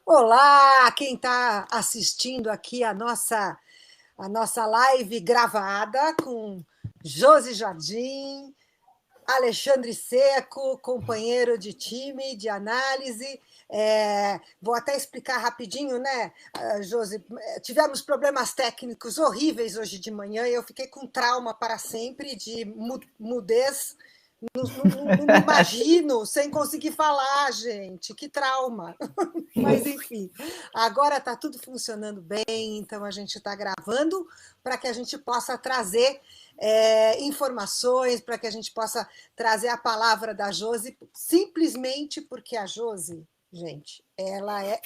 Olá, quem está assistindo aqui a nossa live gravada com Josi Jardim, Alexandre Seco, companheiro de time, de análise. Vou até explicar rapidinho, né, Josi? Tivemos problemas técnicos horríveis hoje de manhã e eu fiquei com trauma para sempre de mudez. Não me imagino sem conseguir falar, gente, que trauma. Mas, enfim, agora está tudo funcionando bem, então a gente está gravando para que a gente possa trazer informações, para que a gente possa trazer a palavra da Josi, simplesmente porque a Josi, gente, ela é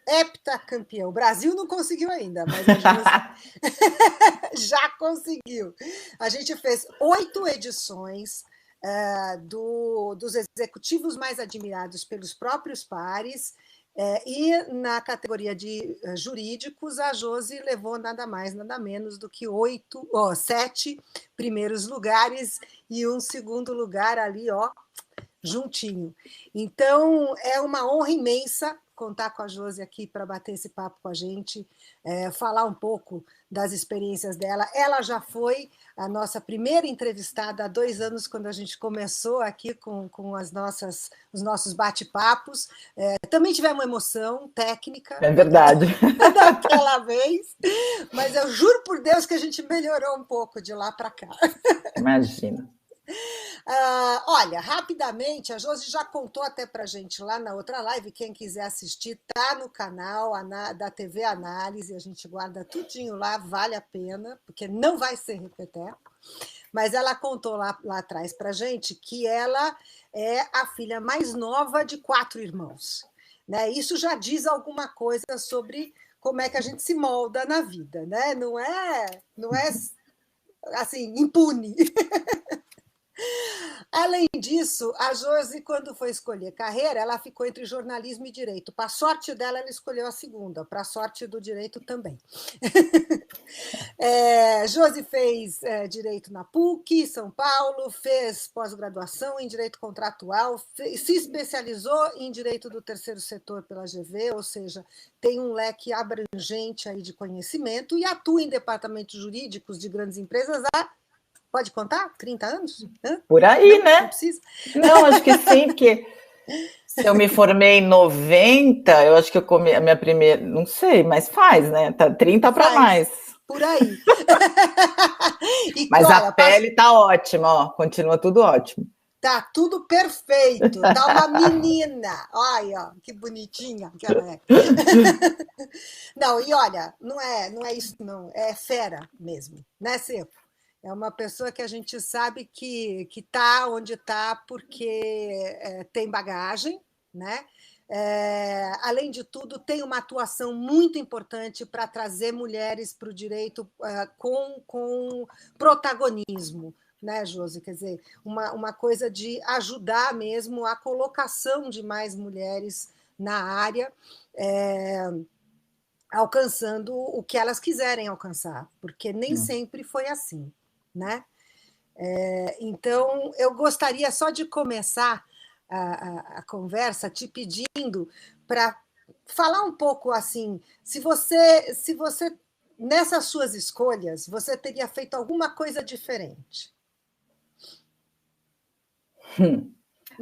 heptacampeã. O Brasil não conseguiu ainda, mas a Josi já conseguiu. A gente fez 8 edições dos executivos mais admirados pelos próprios pares, e na categoria de jurídicos, a Josi levou nada mais, nada menos do que 7 primeiros lugares e um segundo lugar ali, juntinho. Então, é uma honra imensa contar com a Josi aqui para bater esse papo com a gente, falar um pouco das experiências dela. Ela já foi a nossa primeira entrevistada há 2 anos, quando a gente começou aqui com os nossos bate-papos. Também tivemos emoção técnica É verdade. daquela vez, mas eu juro por Deus que a gente melhorou um pouco de lá para cá. Imagina. Olha, rapidamente, a Josi já contou até para a gente lá na outra live, quem quiser assistir, tá no canal da TV Análise, a gente guarda tudinho lá, vale a pena, porque não vai ser repeteco, mas ela contou lá atrás para a gente que ela é a filha mais nova de 4 irmãos. Né? Isso já diz alguma coisa sobre como é que a gente se molda na vida, né? Não é assim, impune. Além disso, a Josi, quando foi escolher carreira, ela ficou entre jornalismo e direito. Para a sorte dela, ela escolheu a segunda, para a sorte do direito também. Josi fez direito na PUC, São Paulo, fez pós-graduação em direito contratual, se especializou em direito do terceiro setor pela GV, ou seja, tem um leque abrangente aí de conhecimento e atua em departamentos jurídicos de grandes empresas há, pode contar? 30 anos? Por aí, Não, né? não precisa. Não, acho que sim, porque se eu me formei em 90, eu acho que eu comi a minha primeira, não sei, mas faz, né? Tá 30 para Faz, mais. por aí. E, Mas a olha, pele tá ótima, ó, continua tudo ótimo. tá tudo perfeito, tá uma menina. Olha, que bonitinha que ela é. Não, e olha, não é isso, não, é fera mesmo, né, Seco? É uma pessoa que a gente sabe que está onde está porque tem bagagem, né? Além de tudo, tem uma atuação muito importante para trazer mulheres para o direito com protagonismo, né, Josi? Quer dizer, uma coisa de ajudar mesmo a colocação de mais mulheres na área, alcançando o que elas quiserem alcançar, porque nem sempre foi assim, né? Então, eu gostaria só de começar a conversa te pedindo para falar um pouco assim, se você nessas suas escolhas, você teria feito alguma coisa diferente?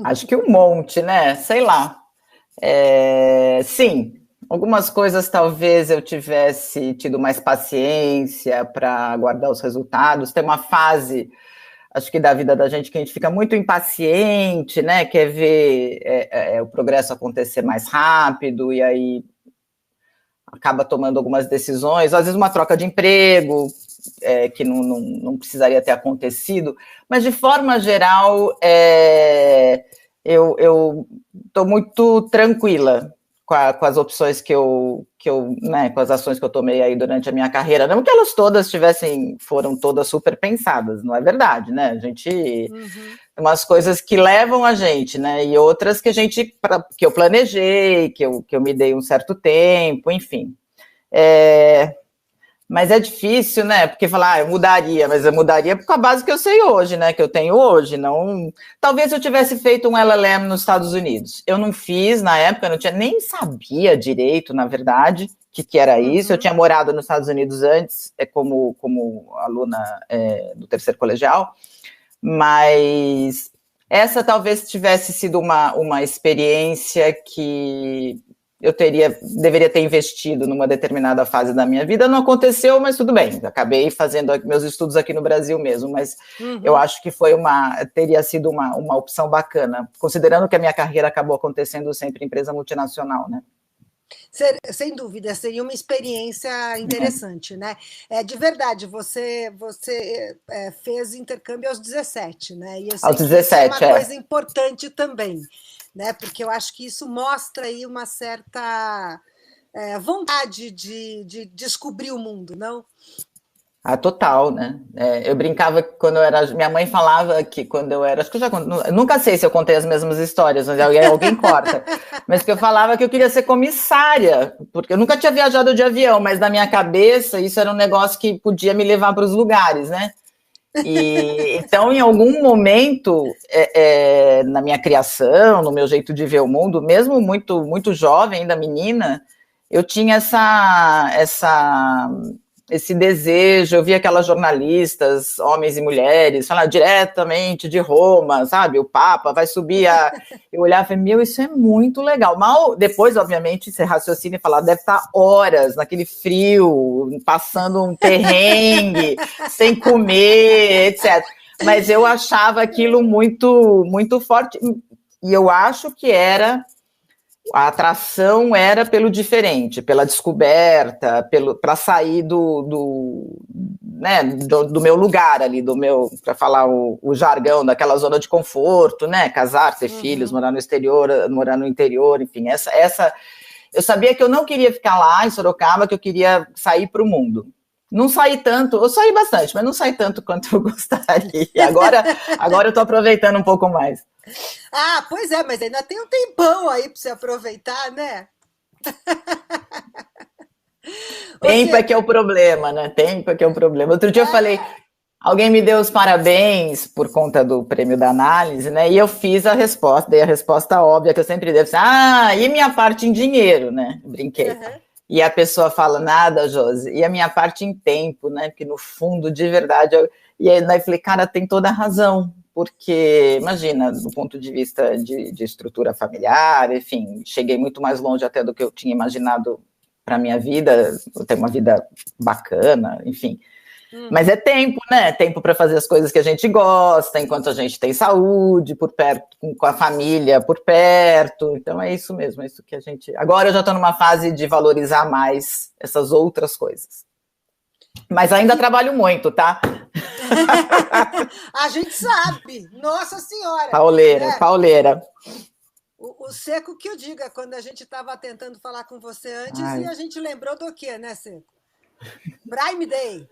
Acho que um monte, né? Sei lá. Sim, algumas coisas talvez eu tivesse tido mais paciência para aguardar os resultados. Tem uma fase, acho que da vida da gente, que a gente fica muito impaciente, né? Quer ver o progresso acontecer mais rápido, e aí acaba tomando algumas decisões, às vezes uma troca de emprego, que não precisaria ter acontecido, mas de forma geral, eu estou muito tranquila com as opções né, com as ações que eu tomei aí durante a minha carreira. Não que elas todas foram todas super pensadas, não é verdade, né? A gente umas coisas que levam a gente, né? E outras que que eu planejei, que eu me dei um certo tempo, enfim. Mas é difícil, né? Porque falar, eu mudaria, mas eu mudaria com a base que eu sei hoje, né? Que eu tenho hoje. Não. Talvez eu tivesse feito um LLM nos Estados Unidos. Eu não fiz na época, eu não tinha nem sabia direito, na verdade, que era isso. Eu tinha morado nos Estados Unidos antes, como aluna do terceiro colegial, mas essa talvez tivesse sido uma experiência que eu deveria ter investido numa determinada fase da minha vida. Não aconteceu, mas tudo bem. Acabei fazendo meus estudos aqui no Brasil mesmo, mas eu acho que teria sido uma opção bacana, considerando que a minha carreira acabou acontecendo sempre em empresa multinacional, né? Sem dúvida, seria uma experiência interessante, né? De verdade, você fez intercâmbio aos 17, né? E eu sei aos 17, que é uma coisa importante também, né? Porque eu acho que isso mostra aí uma certa vontade de descobrir o mundo, não? Total, né? Eu brincava que quando eu era. Minha mãe falava que quando eu era. Acho que eu já nunca sei se eu contei as mesmas histórias, mas alguém corta. Mas que eu falava que eu queria ser comissária, porque eu nunca tinha viajado de avião, mas na minha cabeça isso era um negócio que podia me levar para os lugares, né? Então, em algum momento, na minha criação, no meu jeito de ver o mundo, mesmo muito, muito jovem, ainda menina, eu tinha esse desejo. Eu via aquelas jornalistas, homens e mulheres, falar diretamente de Roma, sabe? O Papa vai subir Eu olhava e falei, isso é muito legal. Depois, obviamente, você raciocina e fala, deve estar horas naquele frio, passando um perrengue, sem comer, etc. Mas eu achava aquilo muito, muito forte. E eu acho que a atração era pelo diferente, pela descoberta, para sair do meu lugar ali, para falar o jargão, daquela zona de conforto, né? Casar, ter filhos, morar no exterior, morar no interior, enfim, eu sabia que eu não queria ficar lá em Sorocaba, que eu queria sair para o mundo. Não saí tanto, eu saí bastante, mas não saí tanto quanto eu gostaria. Agora eu estou aproveitando um pouco mais. Pois é, mas ainda tem um tempão aí para você aproveitar, né? Tempo é que é o problema, né? Tempo é que é o problema. Outro dia eu falei, alguém me deu os parabéns por conta do prêmio da análise, né? E eu dei a resposta óbvia que eu sempre devo. E minha parte em dinheiro, né? Brinquei. E a pessoa fala, nada, Josi, e a minha parte em tempo, né? Porque no fundo, de verdade, e aí eu falei, cara, tem toda a razão. Porque, imagina, do ponto de vista de estrutura familiar, enfim, cheguei muito mais longe até do que eu tinha imaginado para a minha vida, eu tenho uma vida bacana, enfim. Mas é tempo, né? Tempo para fazer as coisas que a gente gosta, enquanto a gente tem saúde por perto, com a família por perto. Então é isso mesmo, é isso que a gente. Agora eu já estou numa fase de valorizar mais essas outras coisas. Mas ainda trabalho muito, tá? A gente sabe, Nossa Senhora. Pauleira. O Seco que o diga, quando a gente estava tentando falar com você antes, e a gente lembrou do quê, né, Seco? Prime Day.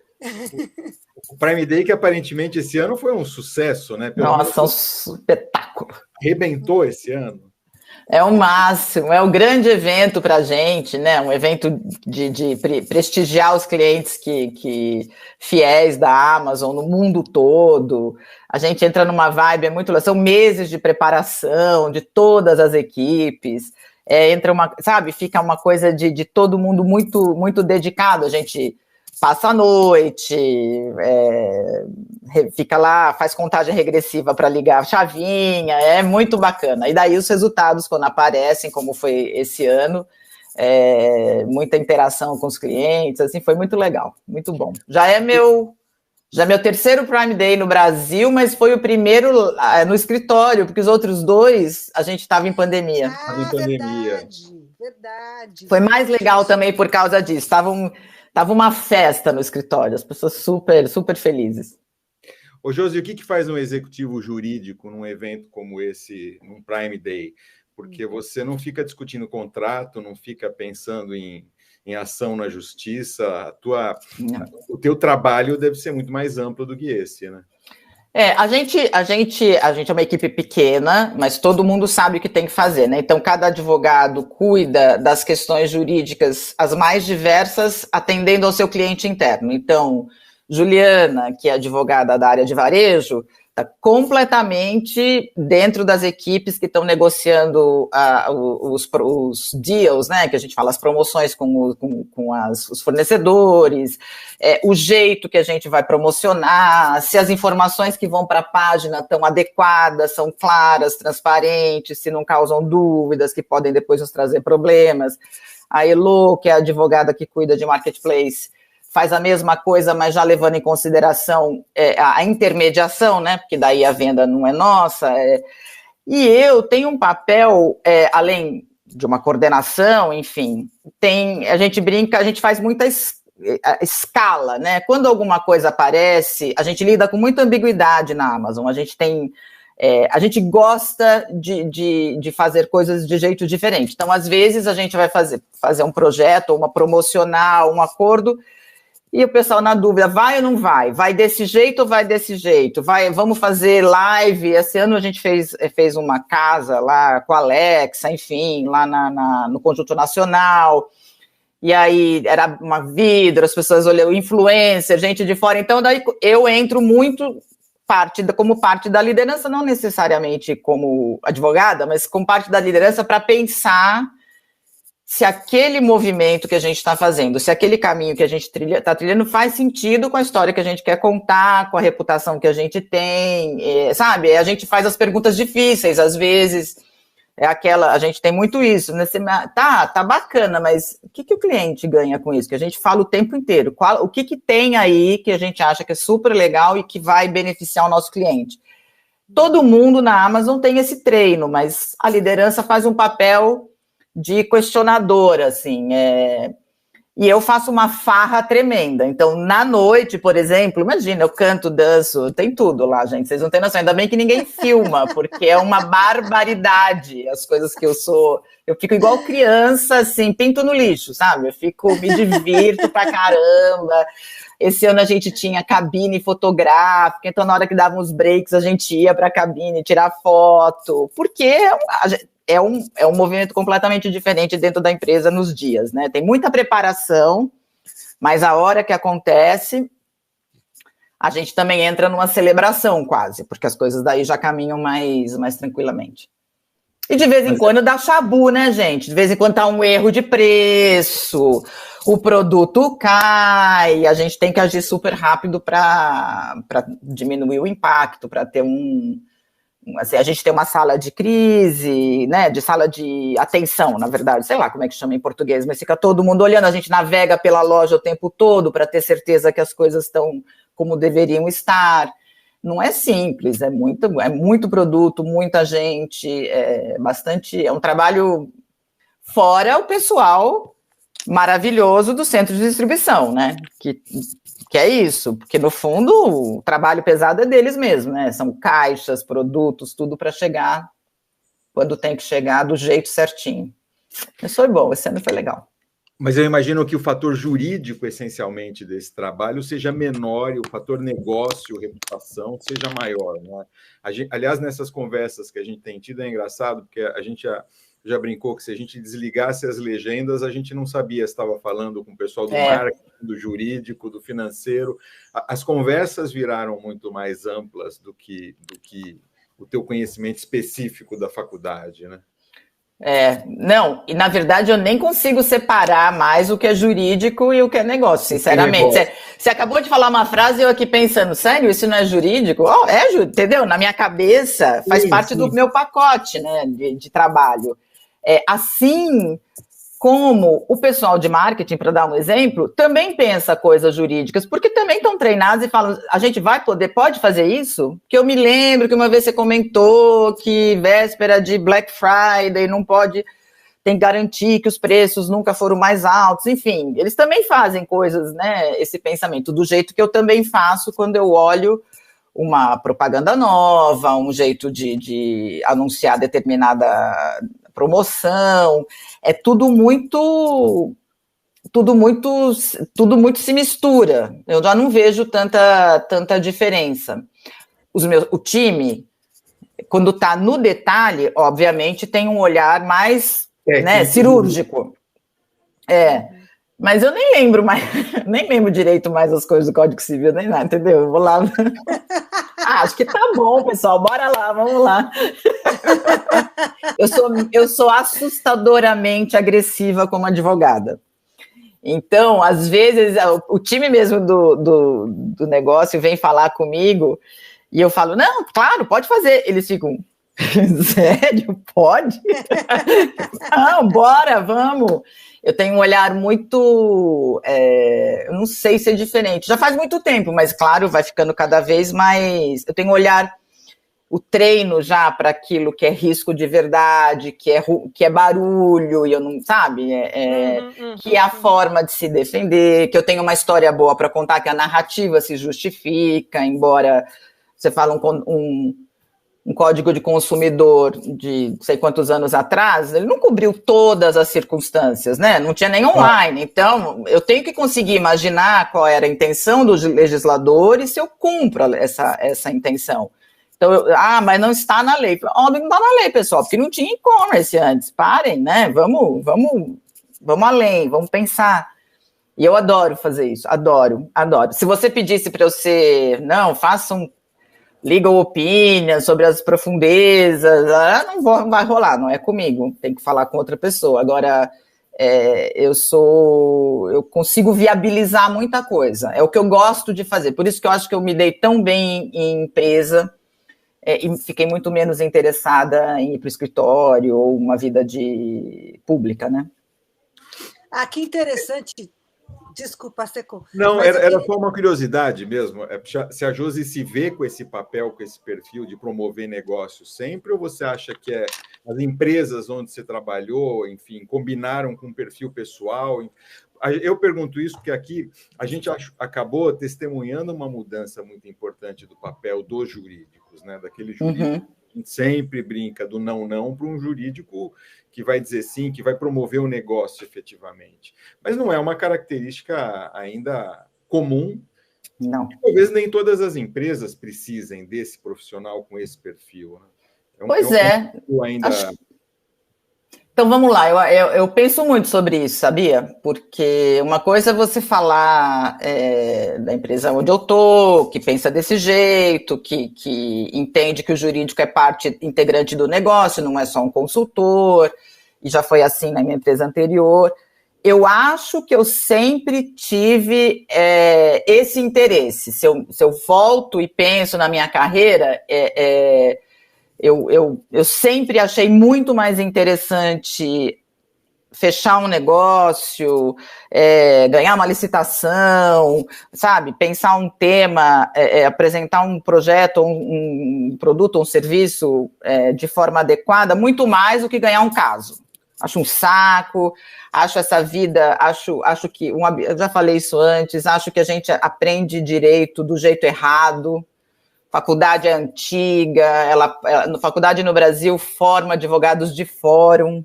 O Prime Day, que aparentemente esse ano foi um sucesso, né? Nossa, um espetáculo. Arrebentou esse ano. É o máximo, é um grande evento para a gente, né? Um evento de prestigiar os clientes que fiéis da Amazon no mundo todo. A gente entra numa vibe, são meses de preparação de todas as equipes. Fica uma coisa de todo mundo muito, muito dedicado. A gente passa a noite, fica lá, faz contagem regressiva para ligar a chavinha, é muito bacana. E daí os resultados, quando aparecem, como foi esse ano, muita interação com os clientes, assim, foi muito legal, muito bom. Já é meu terceiro Prime Day no Brasil, mas foi o primeiro no escritório, porque os outros dois a gente estava em pandemia. Verdade. Foi mais legal também por causa disso. Tava uma festa no escritório, as pessoas super, super felizes. Ô, Josi, o que faz um executivo jurídico num evento como esse, num Prime Day? Porque você não fica discutindo contrato, não fica pensando em ação na justiça. O teu trabalho deve ser muito mais amplo do que esse, né? A gente é uma equipe pequena, mas todo mundo sabe o que tem que fazer, né? Então, cada advogado cuida das questões jurídicas as mais diversas, atendendo ao seu cliente interno. Então, Juliana, que é advogada da área de varejo, está completamente dentro das equipes que estão negociando os deals, né, que a gente fala, as promoções com os fornecedores, o jeito que a gente vai promocionar, se as informações que vão para a página estão adequadas, são claras, transparentes, se não causam dúvidas que podem depois nos trazer problemas. A Elo, que é a advogada que cuida de marketplace, faz a mesma coisa, mas já levando em consideração a intermediação, né? Porque daí a venda não é nossa. E eu tenho um papel, além de uma coordenação, enfim, a gente brinca, a gente faz muita escala, né? Quando alguma coisa aparece, a gente lida com muita ambiguidade na Amazon. A gente gosta de fazer coisas de jeito diferente. Então, às vezes, a gente vai fazer um projeto, uma promocional, um acordo. E o pessoal na dúvida, vai ou não vai? Vai desse jeito ou vai desse jeito? Vamos fazer live? Esse ano a gente fez uma casa lá com a Alexa, enfim, lá no Conjunto Nacional. E aí era uma vidro, as pessoas olham, influencer, gente de fora. Então, daí eu entro muito como parte da liderança, não necessariamente como advogada, mas como parte da liderança para pensar se aquele movimento que a gente está fazendo, se aquele caminho que a gente está trilhando faz sentido com a história que a gente quer contar, com a reputação que a gente tem, sabe? A gente faz as perguntas difíceis, às vezes, a gente tem muito isso, né? Tá bacana, mas o que o cliente ganha com isso? Que a gente fala o tempo inteiro, o que tem aí que a gente acha que é super legal e que vai beneficiar o nosso cliente? Todo mundo na Amazon tem esse treino, mas a liderança faz um papel de questionadora, assim, e eu faço uma farra tremenda. Então, na noite, por exemplo, imagina, eu canto, danço, tem tudo lá, gente, vocês não têm noção, ainda bem que ninguém filma, porque é uma barbaridade as coisas que eu sou, eu fico igual criança, assim, pinto no lixo, sabe? Me divirto pra caramba. Esse ano a gente tinha cabine fotográfica, então na hora que davam os breaks a gente ia pra cabine tirar foto, porque é um movimento completamente diferente dentro da empresa nos dias, né? Tem muita preparação, mas a hora que acontece, a gente também entra numa celebração quase, porque as coisas daí já caminham mais tranquilamente. E de vez em quando dá chabu, né, gente? De vez em quando tá um erro de preço, o produto cai, a gente tem que agir super rápido para diminuir o impacto, para ter assim, a gente tem uma sala de crise, né, de sala de atenção, na verdade, sei lá como é que chama em português, mas fica todo mundo olhando, a gente navega pela loja o tempo todo para ter certeza que as coisas estão como deveriam estar. Não é simples, é muito produto, muita gente, é um trabalho fora o pessoal maravilhoso do centro de distribuição, né, que é isso, porque no fundo o trabalho pesado é deles mesmo, né, são caixas, produtos, tudo para chegar quando tem que chegar do jeito certinho. Mas foi bom, esse ano foi legal. Mas eu imagino que o fator jurídico, essencialmente, desse trabalho seja menor e o fator negócio, reputação, seja maior, né? Aliás, nessas conversas que a gente tem tido, é engraçado, porque a gente já brincou que se a gente desligasse as legendas, a gente não sabia se estava falando com o pessoal do marketing, do jurídico, do financeiro. As conversas viraram muito mais amplas do que o teu conhecimento específico da faculdade, né? Não, e na verdade eu nem consigo separar mais o que é jurídico e o que é negócio, sinceramente. Você acabou de falar uma frase e eu aqui pensando, sério, isso não é jurídico? Entendeu? Na minha cabeça faz parte do meu pacote, né, de trabalho. Assim como o pessoal de marketing, para dar um exemplo, também pensa coisas jurídicas, porque também estão treinados e falam, a gente pode fazer isso? Porque eu me lembro que uma vez você comentou que véspera de Black Friday não pode, tem que garantir que os preços nunca foram mais altos, enfim, eles também fazem coisas, né, esse pensamento, do jeito que eu também faço quando eu olho uma propaganda nova, um jeito de anunciar determinada promoção, tudo muito se mistura. Eu já não vejo tanta diferença. o time, quando está no detalhe, obviamente tem um olhar mais cirúrgico. Mas eu nem lembro mais, nem lembro direito mais as coisas do Código Civil, nem nada, entendeu? Eu vou lá. Acho que tá bom, pessoal, bora lá, vamos lá. Eu sou assustadoramente agressiva como advogada. Então, às vezes, o time mesmo do negócio vem falar comigo e eu falo, não, claro, pode fazer. Eles ficam, sério, pode? Não, bora, vamos. Eu tenho um olhar muito, eu não sei se é diferente, já faz muito tempo, mas claro, vai ficando cada vez mais, eu tenho um olhar, o treino já para aquilo que é risco de verdade, que é barulho, e eu não, sabe, que é a forma de se defender, que eu tenho uma história boa para contar, que a narrativa se justifica, embora você fala um código de consumidor de não sei quantos anos atrás, ele não cobriu todas as circunstâncias, né? Não tinha nem online. Então, eu tenho que conseguir imaginar qual era a intenção dos legisladores se eu cumpro essa intenção. Então, mas não está na lei. Óbvio, não está na lei, pessoal, porque não tinha e-commerce antes. Parem, né? Vamos além, vamos pensar. E eu adoro fazer isso, adoro. Se você pedisse para eu ser, faça um legal opinion sobre as profundezas, não vai rolar, não é comigo, tem que falar com outra pessoa. Agora, eu consigo viabilizar muita coisa, é o que eu gosto de fazer, por isso que eu acho que eu me dei tão bem em empresa, e fiquei muito menos interessada em ir para o escritório ou uma vida pública, né? Que interessante. Desculpa, Seco. Não, era só uma curiosidade mesmo. Se a Josi se vê com esse papel, com esse perfil de promover negócios sempre, ou você acha que as empresas onde você trabalhou, enfim, combinaram com um perfil pessoal? Eu pergunto isso porque aqui a gente acabou testemunhando uma mudança muito importante do papel dos jurídicos, né? Daquele jurídico que sempre brinca do não para um jurídico que vai dizer sim, que vai promover o negócio efetivamente. Mas não é uma característica ainda comum. Não. Talvez nem todas as empresas precisem desse profissional com esse perfil. Né? Pois é. Ainda... Então, vamos lá. Eu penso muito sobre isso, sabia? Porque uma coisa é você falar da empresa onde eu estou, que pensa desse jeito, que entende que o jurídico é parte integrante do negócio, não é só um consultor, e já foi assim na minha empresa anterior. Eu acho que eu sempre tive esse interesse. Se eu volto e penso na minha carreira, eu sempre achei muito mais interessante fechar um negócio, ganhar uma licitação, sabe? Pensar um tema, apresentar um projeto, um produto, um serviço de forma adequada, muito mais do que ganhar um caso. Acho um saco, acho essa vida, acho que, eu já falei isso antes, acho que a gente aprende direito do jeito errado. Faculdade é antiga, faculdade no Brasil forma advogados de fórum,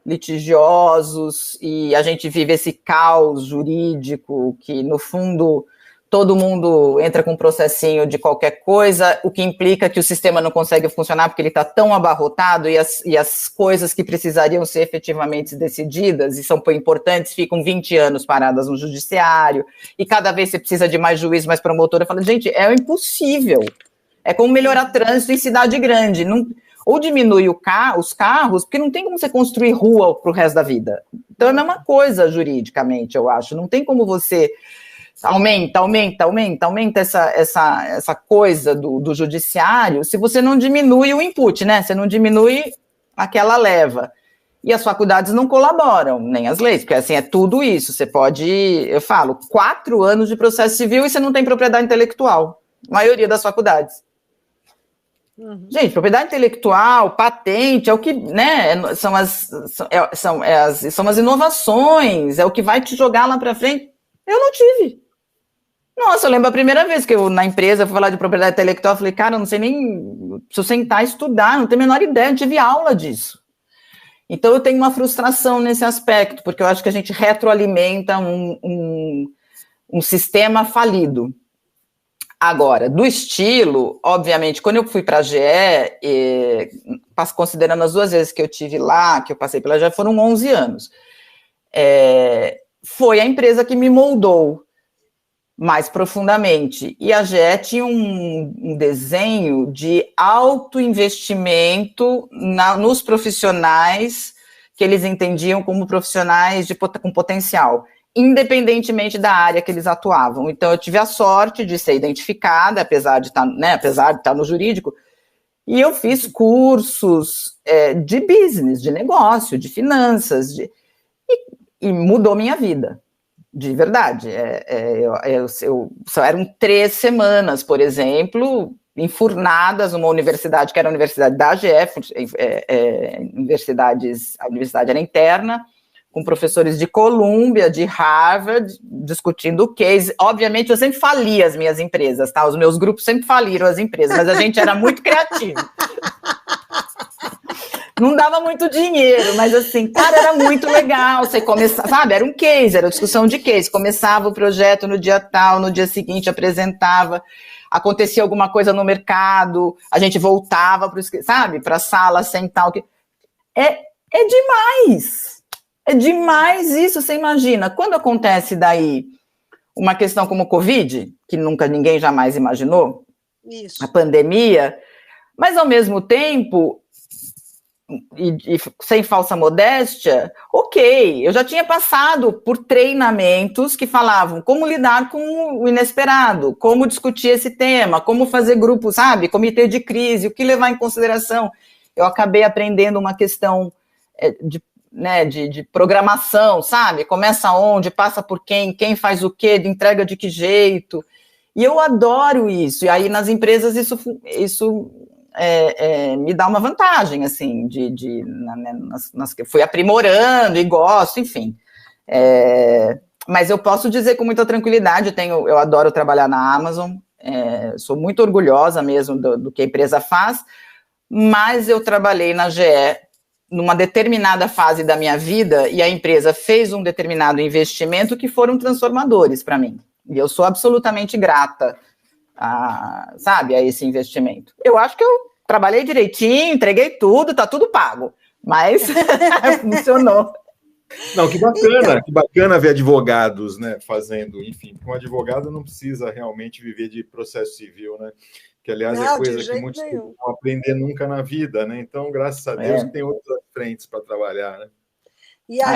litigiosos, e a gente vive esse caos jurídico que, no fundo, todo mundo entra com um processinho de qualquer coisa, o que implica que o sistema não consegue funcionar porque ele está tão abarrotado e as coisas que precisariam ser efetivamente decididas e são importantes ficam 20 anos paradas no judiciário e cada vez você precisa de mais juiz, mais promotor. Eu falo, gente, é impossível. É como melhorar trânsito em cidade grande. Ou diminui os carros, porque não tem como você construir rua para o resto da vida. Então é a mesma coisa juridicamente, eu acho. Não tem como você... Aumenta essa coisa do judiciário se você não diminui o input, né? Você não diminui aquela leva. E as faculdades não colaboram, nem as leis, porque assim, é tudo isso. Você pode, eu falo, 4 anos de processo civil e você não tem propriedade intelectual. A maioria das faculdades. Gente, propriedade intelectual, patente, é o que, né? São as inovações, é o que vai te jogar lá para frente. Eu não tive. Nossa, eu lembro a primeira vez que eu, na empresa, fui falar de propriedade intelectual, eu falei, cara, eu não sei nem se eu sentar e estudar, não tenho a menor ideia, não tive aula disso. Então, eu tenho uma frustração nesse aspecto, porque eu acho que a gente retroalimenta um sistema falido. Agora, do estilo, obviamente, quando eu fui para a GE, considerando as 2 vezes que eu tive lá, que eu passei pela GE, foram 11 anos. Foi a empresa que me moldou mais profundamente. E a GE tinha um desenho de alto investimento nos profissionais que eles entendiam como profissionais com potencial, independentemente da área que eles atuavam. Então, eu tive a sorte de ser identificada, apesar de estar no jurídico, e eu fiz cursos de business, de negócio, de finanças, e mudou minha vida, de verdade. Eram 3 semanas, por exemplo, enfurnadas numa universidade, que era a universidade da AGF, a universidade era interna, com professores de Columbia, de Harvard, discutindo o case. Obviamente, eu sempre falia as minhas empresas, tá? Os meus grupos sempre faliram as empresas, mas a gente era muito criativo. Não dava muito dinheiro, mas assim, cara, era muito legal. Você começava, sabe? Era um case, era discussão de case. Começava o projeto no dia tal, no dia seguinte apresentava, acontecia alguma coisa no mercado, a gente voltava para a sala, sentar. É demais. É demais isso, você imagina. Quando acontece daí uma questão como o Covid, que ninguém jamais imaginou, isso. A pandemia, mas ao mesmo tempo, e sem falsa modéstia, ok, eu já tinha passado por treinamentos que falavam como lidar com o inesperado, como discutir esse tema, como fazer grupo, sabe, comitê de crise, o que levar em consideração. Eu acabei aprendendo uma questão de programação, sabe? Começa onde, passa por quem faz o quê, de entrega de que jeito. E eu adoro isso. E aí, nas empresas, isso me dá uma vantagem, assim, nas que eu fui aprimorando e gosto, enfim. Mas eu posso dizer com muita tranquilidade, eu adoro trabalhar na Amazon, sou muito orgulhosa mesmo do que a empresa faz, mas eu trabalhei na GE numa determinada fase da minha vida, e a empresa fez um determinado investimento que foram transformadores para mim. E eu sou absolutamente grata a esse investimento. Eu acho que eu trabalhei direitinho, entreguei tudo, tá tudo pago, mas funcionou. Não, que bacana, então, que bacana ver advogados, né, fazendo, enfim, porque um advogado não precisa realmente viver de processo civil, né? Que, aliás, é coisa que muitos não vão aprender nunca na vida, né? Então, graças a Deus, tem outras frentes para trabalhar, né? E a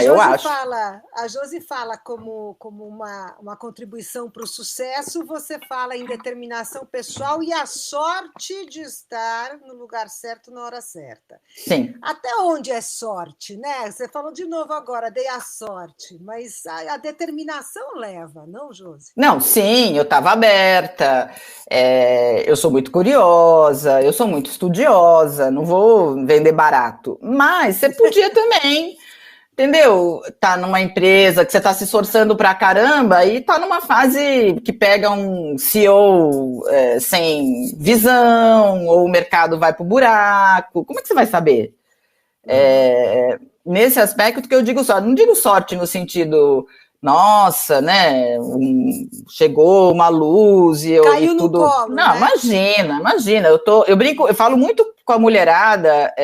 Josi fala como uma contribuição para o sucesso, você fala em determinação pessoal e a sorte de estar no lugar certo na hora certa. Sim. Até onde é sorte, né? Você falou de novo agora, dei a sorte, mas a determinação leva, não, Josi? Não, sim, eu estava aberta, eu sou muito curiosa, eu sou muito estudiosa, não vou vender barato, mas você podia também... Entendeu? Tá numa empresa que você tá se esforçando pra caramba e tá numa fase que pega um CEO sem visão, ou o mercado vai pro buraco. Como é que você vai saber? Nesse aspecto que eu digo sorte, não digo sorte no sentido, nossa, né? Chegou uma luz e caiu e tudo. No colo, não, né? Imagina, eu brinco, eu falo muito com a mulherada.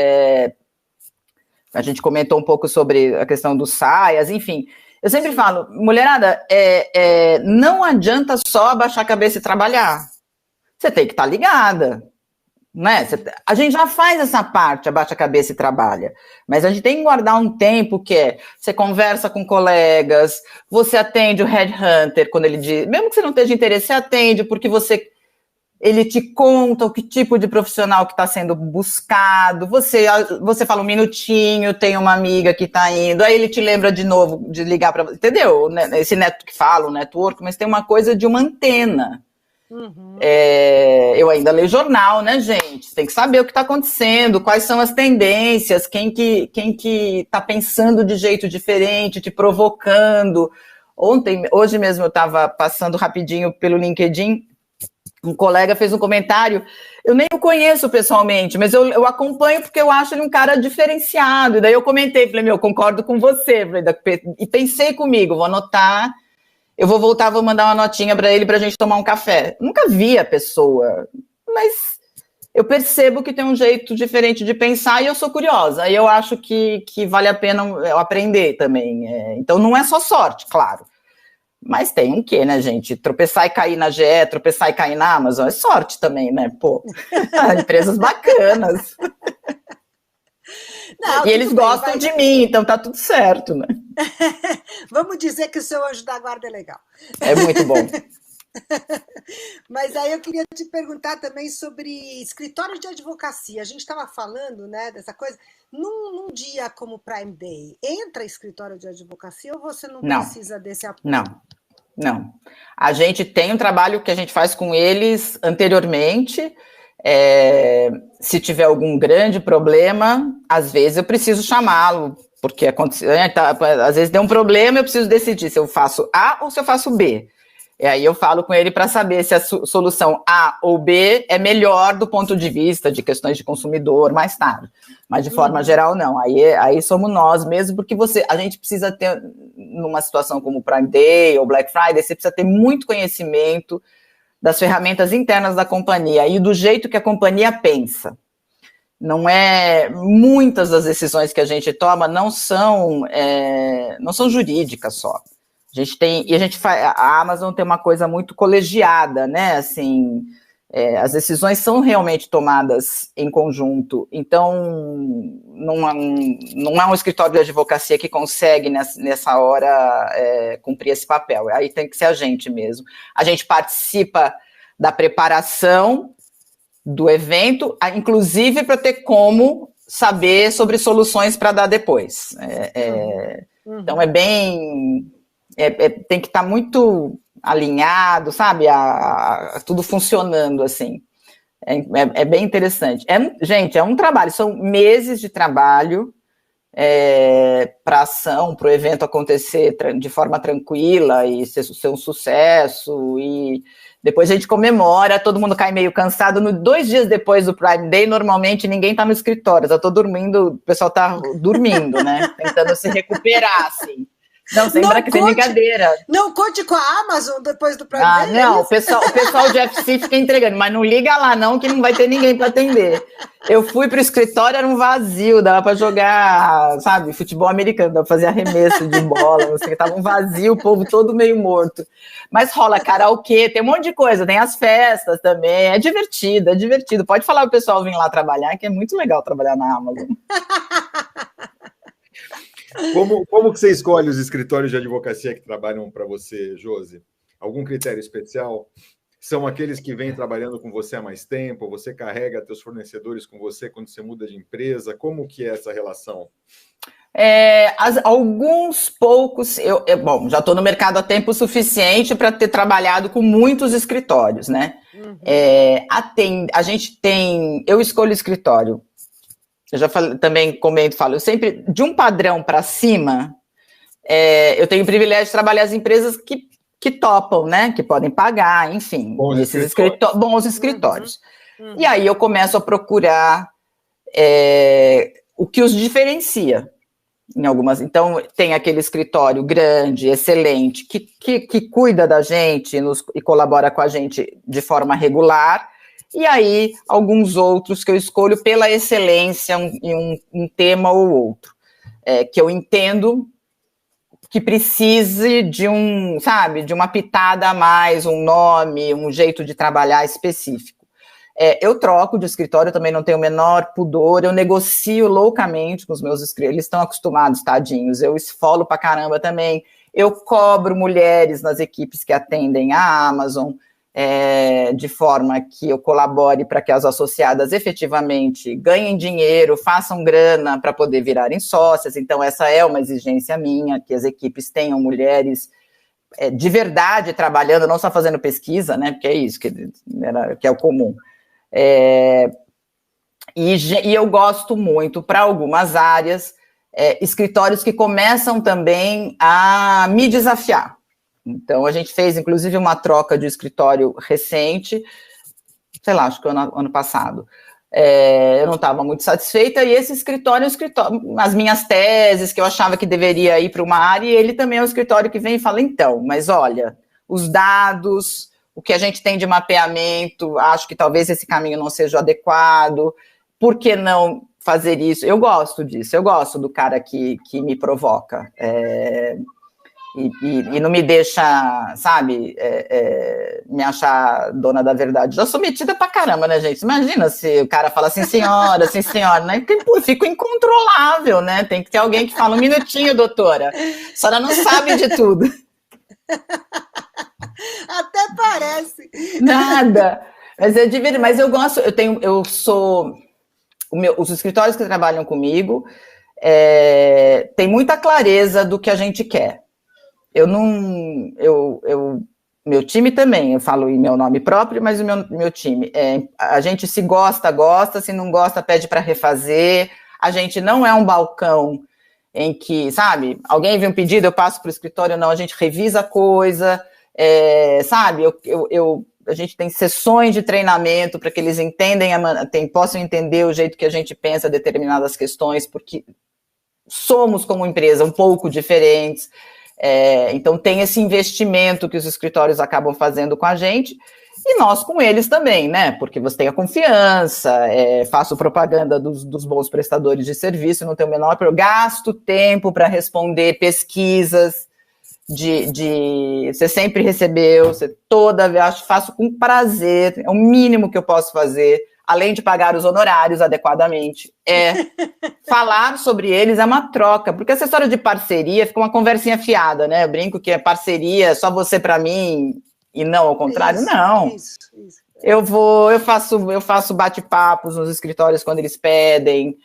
A gente comentou um pouco sobre a questão dos saias, enfim. Eu sempre falo, mulherada, não adianta só abaixar a cabeça e trabalhar. Você tem que estar ligada, né? A gente já faz essa parte, abaixa a cabeça e trabalha. Mas a gente tem que guardar um tempo que você conversa com colegas, você atende o headhunter quando ele diz, mesmo que você não esteja interesse, você atende porque ele te conta o que tipo de profissional que está sendo buscado, você fala um minutinho, tem uma amiga que está indo, aí ele te lembra de novo de ligar para você, entendeu? Esse que fala, o network, mas tem uma coisa de uma antena. Uhum. Eu ainda leio jornal, né, gente? Você tem que saber o que está acontecendo, quais são as tendências, quem que está pensando de jeito diferente, te provocando. Hoje mesmo eu estava passando rapidinho pelo LinkedIn, um colega fez um comentário, eu nem o conheço pessoalmente, mas eu acompanho porque eu acho ele um cara diferenciado, e daí eu comentei, falei, concordo com você, e pensei comigo, vou anotar, eu vou voltar, vou mandar uma notinha para ele para a gente tomar um café. Nunca vi a pessoa, mas eu percebo que tem um jeito diferente de pensar e eu sou curiosa. E eu acho que vale a pena eu aprender também. Então não é só sorte, claro. Mas tem um quê, né, gente? Tropeçar e cair na GE, tropeçar e cair na Amazon, é sorte também, né? Pô, empresas bacanas. Não, e eles gostam de mim, então tá tudo certo, né? Vamos dizer que o seu anjo da guarda é legal. É muito bom. Mas aí eu queria te perguntar também sobre escritório de advocacia. A gente estava falando, né, dessa coisa. Num dia como Prime Day, entra escritório de advocacia ou você não precisa desse apoio? Não. A gente tem um trabalho que a gente faz com eles anteriormente. Se tiver algum grande problema, às vezes eu preciso chamá-lo, porque às vezes deu um problema, eu preciso decidir se eu faço A ou se eu faço B. E aí eu falo com ele para saber se a solução A ou B é melhor do ponto de vista de questões de consumidor mais tarde. Mas de forma geral, não. Aí somos nós mesmo, porque a gente precisa ter, numa situação como Prime Day ou Black Friday, você precisa ter muito conhecimento das ferramentas internas da companhia e do jeito que a companhia pensa. Não é, muitas das decisões que a gente toma não são jurídicas só. A Amazon tem uma coisa muito colegiada, né? Assim, as decisões são realmente tomadas em conjunto. Então, não é um escritório de advocacia que consegue, nessa hora, cumprir esse papel. Aí tem que ser a gente mesmo. A gente participa da preparação do evento, inclusive para ter como saber sobre soluções para dar depois. Então, tem que estar muito alinhado, sabe? Tudo funcionando, assim. É bem interessante. Gente, é um trabalho, são meses de trabalho para a ação, para o evento acontecer de forma tranquila e ser um sucesso, e depois a gente comemora, todo mundo cai meio cansado. 2 dias depois do Prime Day, normalmente ninguém está no escritório, eu estou dormindo, o pessoal está dormindo, né? Tentando se recuperar, assim. Não, sem brincadeira. Não conte com a Amazon depois do Prime Day. Não, o pessoal de FC fica entregando, mas não liga lá não, que não vai ter ninguém para atender. Eu fui pro escritório, era um vazio, dava para jogar, sabe, futebol americano, dava para fazer arremesso de bola, assim, tava um vazio, o povo todo meio morto. Mas rola karaokê, tem um monte de coisa, tem as festas também, é divertido. Pode falar pro pessoal vir lá trabalhar, que é muito legal trabalhar na Amazon. Como que você escolhe os escritórios de advocacia que trabalham para você, Josi? Algum critério especial? São aqueles que vêm trabalhando com você há mais tempo? Você carrega teus fornecedores com você quando você muda de empresa? Como que é essa relação? Alguns poucos... Bom, já estou no mercado há tempo suficiente para ter trabalhado com muitos escritórios, né? A gente tem... Eu escolho escritório. Eu já também falo, eu sempre, de um padrão para cima, eu tenho o privilégio de trabalhar as empresas que topam, né? Que podem pagar, enfim, bons escritórios. E aí eu começo a procurar o que os diferencia em algumas. Então, tem aquele escritório grande, excelente, que cuida da gente e colabora com a gente de forma regular. E aí, alguns outros que eu escolho pela excelência em um tema ou outro, que eu entendo que precise de de uma pitada a mais, um nome, um jeito de trabalhar específico. Eu troco de escritório, eu também não tenho o menor pudor, eu negocio loucamente com os meus escritórios, eles estão acostumados, tadinhos, eu esfolo pra caramba também, eu cobro mulheres nas equipes que atendem a Amazon, de forma que eu colabore para que as associadas efetivamente ganhem dinheiro, façam grana para poder virarem sócias. Então essa é uma exigência minha, que as equipes tenham mulheres de verdade trabalhando, não só fazendo pesquisa, né, porque é isso que é o comum. E eu gosto muito, para algumas áreas, escritórios que começam também a me desafiar. Então, a gente fez, inclusive, uma troca de escritório recente, sei lá, acho que ano passado. Eu não estava muito satisfeita, e esse escritório é um escritório, as minhas teses, que eu achava que deveria ir para uma área, e ele também é um escritório que vem e fala, então, mas olha, os dados, o que a gente tem de mapeamento, acho que talvez esse caminho não seja adequado, por que não fazer isso? Eu gosto disso, eu gosto do cara que me provoca, e não me deixa, sabe, me achar dona da verdade. Já sou metida pra caramba, né, gente? Imagina se o cara fala assim, senhora, né? Fico incontrolável, né? Tem que ter alguém que fala, um minutinho, doutora, a senhora não sabe de tudo. Até parece. Nada. Mas é divertido. Mas eu gosto, os escritórios que trabalham comigo têm muita clareza do que a gente quer. Meu time também, eu falo em meu nome próprio, mas o meu time, a gente se gosta, se não gosta, pede para refazer. A gente não é um balcão em que, sabe, alguém vem um pedido, eu passo para o escritório, não, a gente revisa a coisa, sabe, a gente tem sessões de treinamento para que eles possam entender o jeito que a gente pensa determinadas questões, porque somos, como empresa, um pouco diferentes. Então tem esse investimento que os escritórios acabam fazendo com a gente, e nós com eles também, né? Porque você tem a confiança, faço propaganda dos bons prestadores de serviço, não tenho o menor problema, gasto tempo para responder pesquisas você sempre recebeu, faço com prazer, é o mínimo que eu posso fazer, além de pagar os honorários adequadamente, falar sobre eles é uma troca, porque essa história de parceria fica uma conversinha fiada, né? Eu brinco que é parceria, só você para mim, e não ao contrário, não. Isso. Eu faço bate-papos nos escritórios quando eles pedem,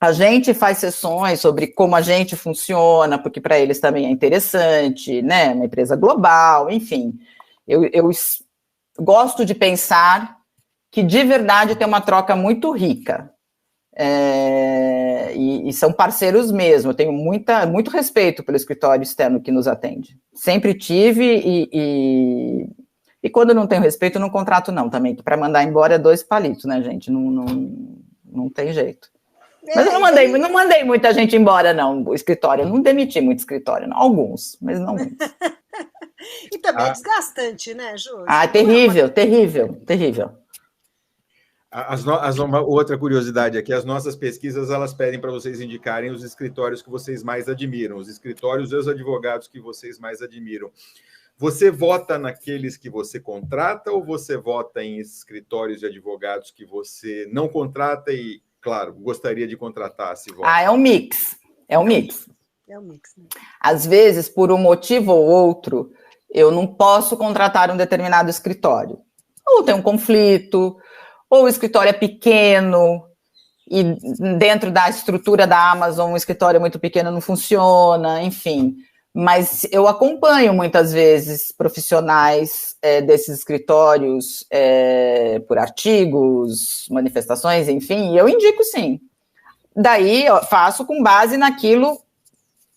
a gente faz sessões sobre como a gente funciona, porque para eles também é interessante, né? Uma empresa global, enfim. Eu gosto de pensar que de verdade tem uma troca muito rica. E são parceiros mesmo. Eu tenho muito respeito pelo escritório externo que nos atende. Sempre tive e quando não tenho respeito, não contrato não também, que para mandar embora é 2 palitos, né, gente? Não tem jeito. Mas eu não mandei muita gente embora, não, o escritório. Eu não demiti muito escritório, não. Alguns, mas não muitos. E também é desgastante, né, Josi? Terrível. Outra curiosidade aqui, as nossas pesquisas, elas pedem para vocês indicarem os escritórios que vocês mais admiram, os escritórios e os advogados que vocês mais admiram. Você vota naqueles que você contrata ou você vota em escritórios de advogados que você não contrata e, claro, gostaria de contratar? Se vota? É um mix. É um mix. É um mix, né? Às vezes, por um motivo ou outro, eu não posso contratar um determinado escritório. Ou tem um conflito, ou o escritório é pequeno, e dentro da estrutura da Amazon, um escritório muito pequeno não funciona, enfim. Mas eu acompanho muitas vezes profissionais desses escritórios por artigos, manifestações, enfim, e eu indico sim. Daí eu faço com base naquilo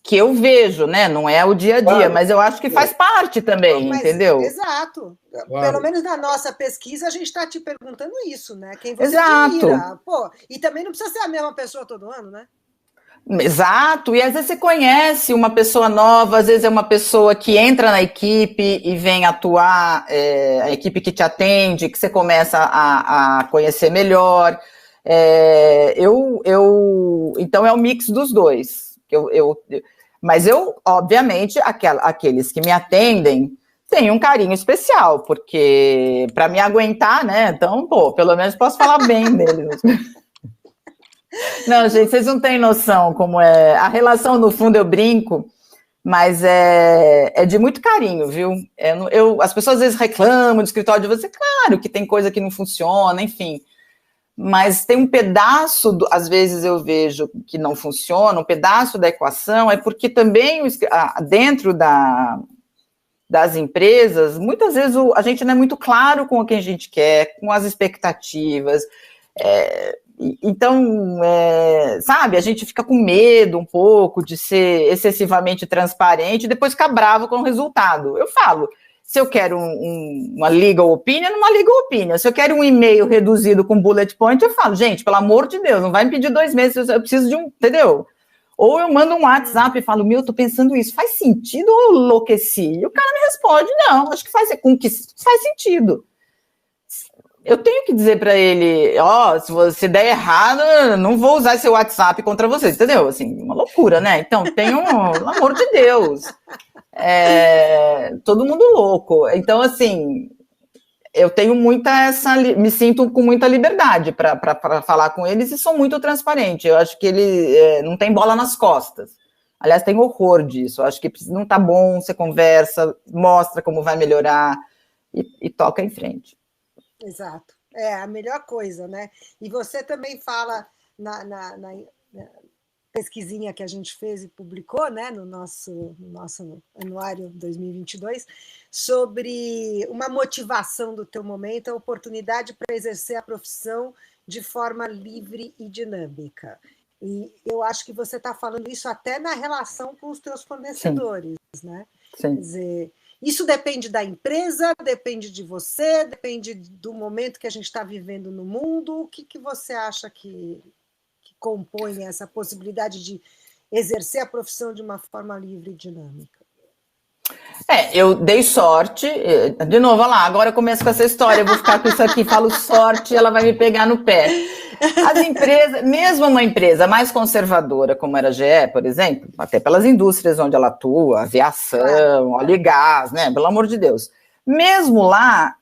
que eu vejo, né? Não é o dia a dia, claro, mas eu acho que faz parte também, entendeu? Exato. Claro. Pelo menos na nossa pesquisa, a gente está te perguntando isso, né? Quem você admira. Pô, e também não precisa ser a mesma pessoa todo ano, né? Exato, e às vezes você conhece uma pessoa nova, às vezes é uma pessoa que entra na equipe e vem atuar, a equipe que te atende, que você começa a conhecer melhor. Então é um mix dos dois. Mas obviamente, aqueles que me atendem têm um carinho especial, porque para me aguentar, né? Então, pelo menos posso falar bem deles. Não, gente, vocês não têm noção como é. A relação, no fundo, eu brinco, mas é de muito carinho, viu? As pessoas às vezes reclamam do escritório de você, claro que tem coisa que não funciona, enfim. Mas tem um pedaço, às vezes eu vejo que não funciona, um pedaço da equação, é porque também dentro das empresas, muitas vezes a gente não é muito claro com o que a gente quer, com as expectativas. Então, sabe, a gente fica com medo um pouco de ser excessivamente transparente e depois ficar bravo com o resultado. Eu falo, Se eu quero uma legal opinion, uma legal opinion. Se eu quero um e-mail reduzido com bullet point, eu falo, gente, pelo amor de Deus, não vai me pedir 2 meses, eu preciso de entendeu? Ou eu mando um WhatsApp e falo, eu tô pensando isso, faz sentido ou eu enlouqueci? E o cara me responde, não, acho que faz sentido. Eu tenho que dizer para ele, se você der errado, não vou usar seu WhatsApp contra você, entendeu? Assim, uma loucura, né? Então, pelo amor de Deus. Todo mundo louco. Então, assim, eu tenho me sinto com muita liberdade para falar com eles e sou muito transparente. Eu acho que ele não tem bola nas costas. Aliás, tem horror disso. Eu acho que não tá bom, você conversa, mostra como vai melhorar e toca em frente. Exato. É a melhor coisa, né? E você também fala na pesquisinha que a gente fez e publicou, né, no nosso anuário 2022, sobre uma motivação do teu momento, a oportunidade para exercer a profissão de forma livre e dinâmica. E eu acho que você está falando isso até na relação com os teus fornecedores, Sim. né? Sim. Quer dizer, isso depende da empresa, depende de você, depende do momento que a gente está vivendo no mundo. O que você acha que compõe essa possibilidade de exercer a profissão de uma forma livre e dinâmica? Eu dei sorte, de novo, olha lá, agora eu começo com essa história, eu vou ficar com isso aqui, falo sorte, ela vai me pegar no pé. As empresas, mesmo uma empresa mais conservadora, como era a GE, por exemplo, até pelas indústrias onde ela atua, aviação, óleo e gás, né, pelo amor de Deus, mesmo lá,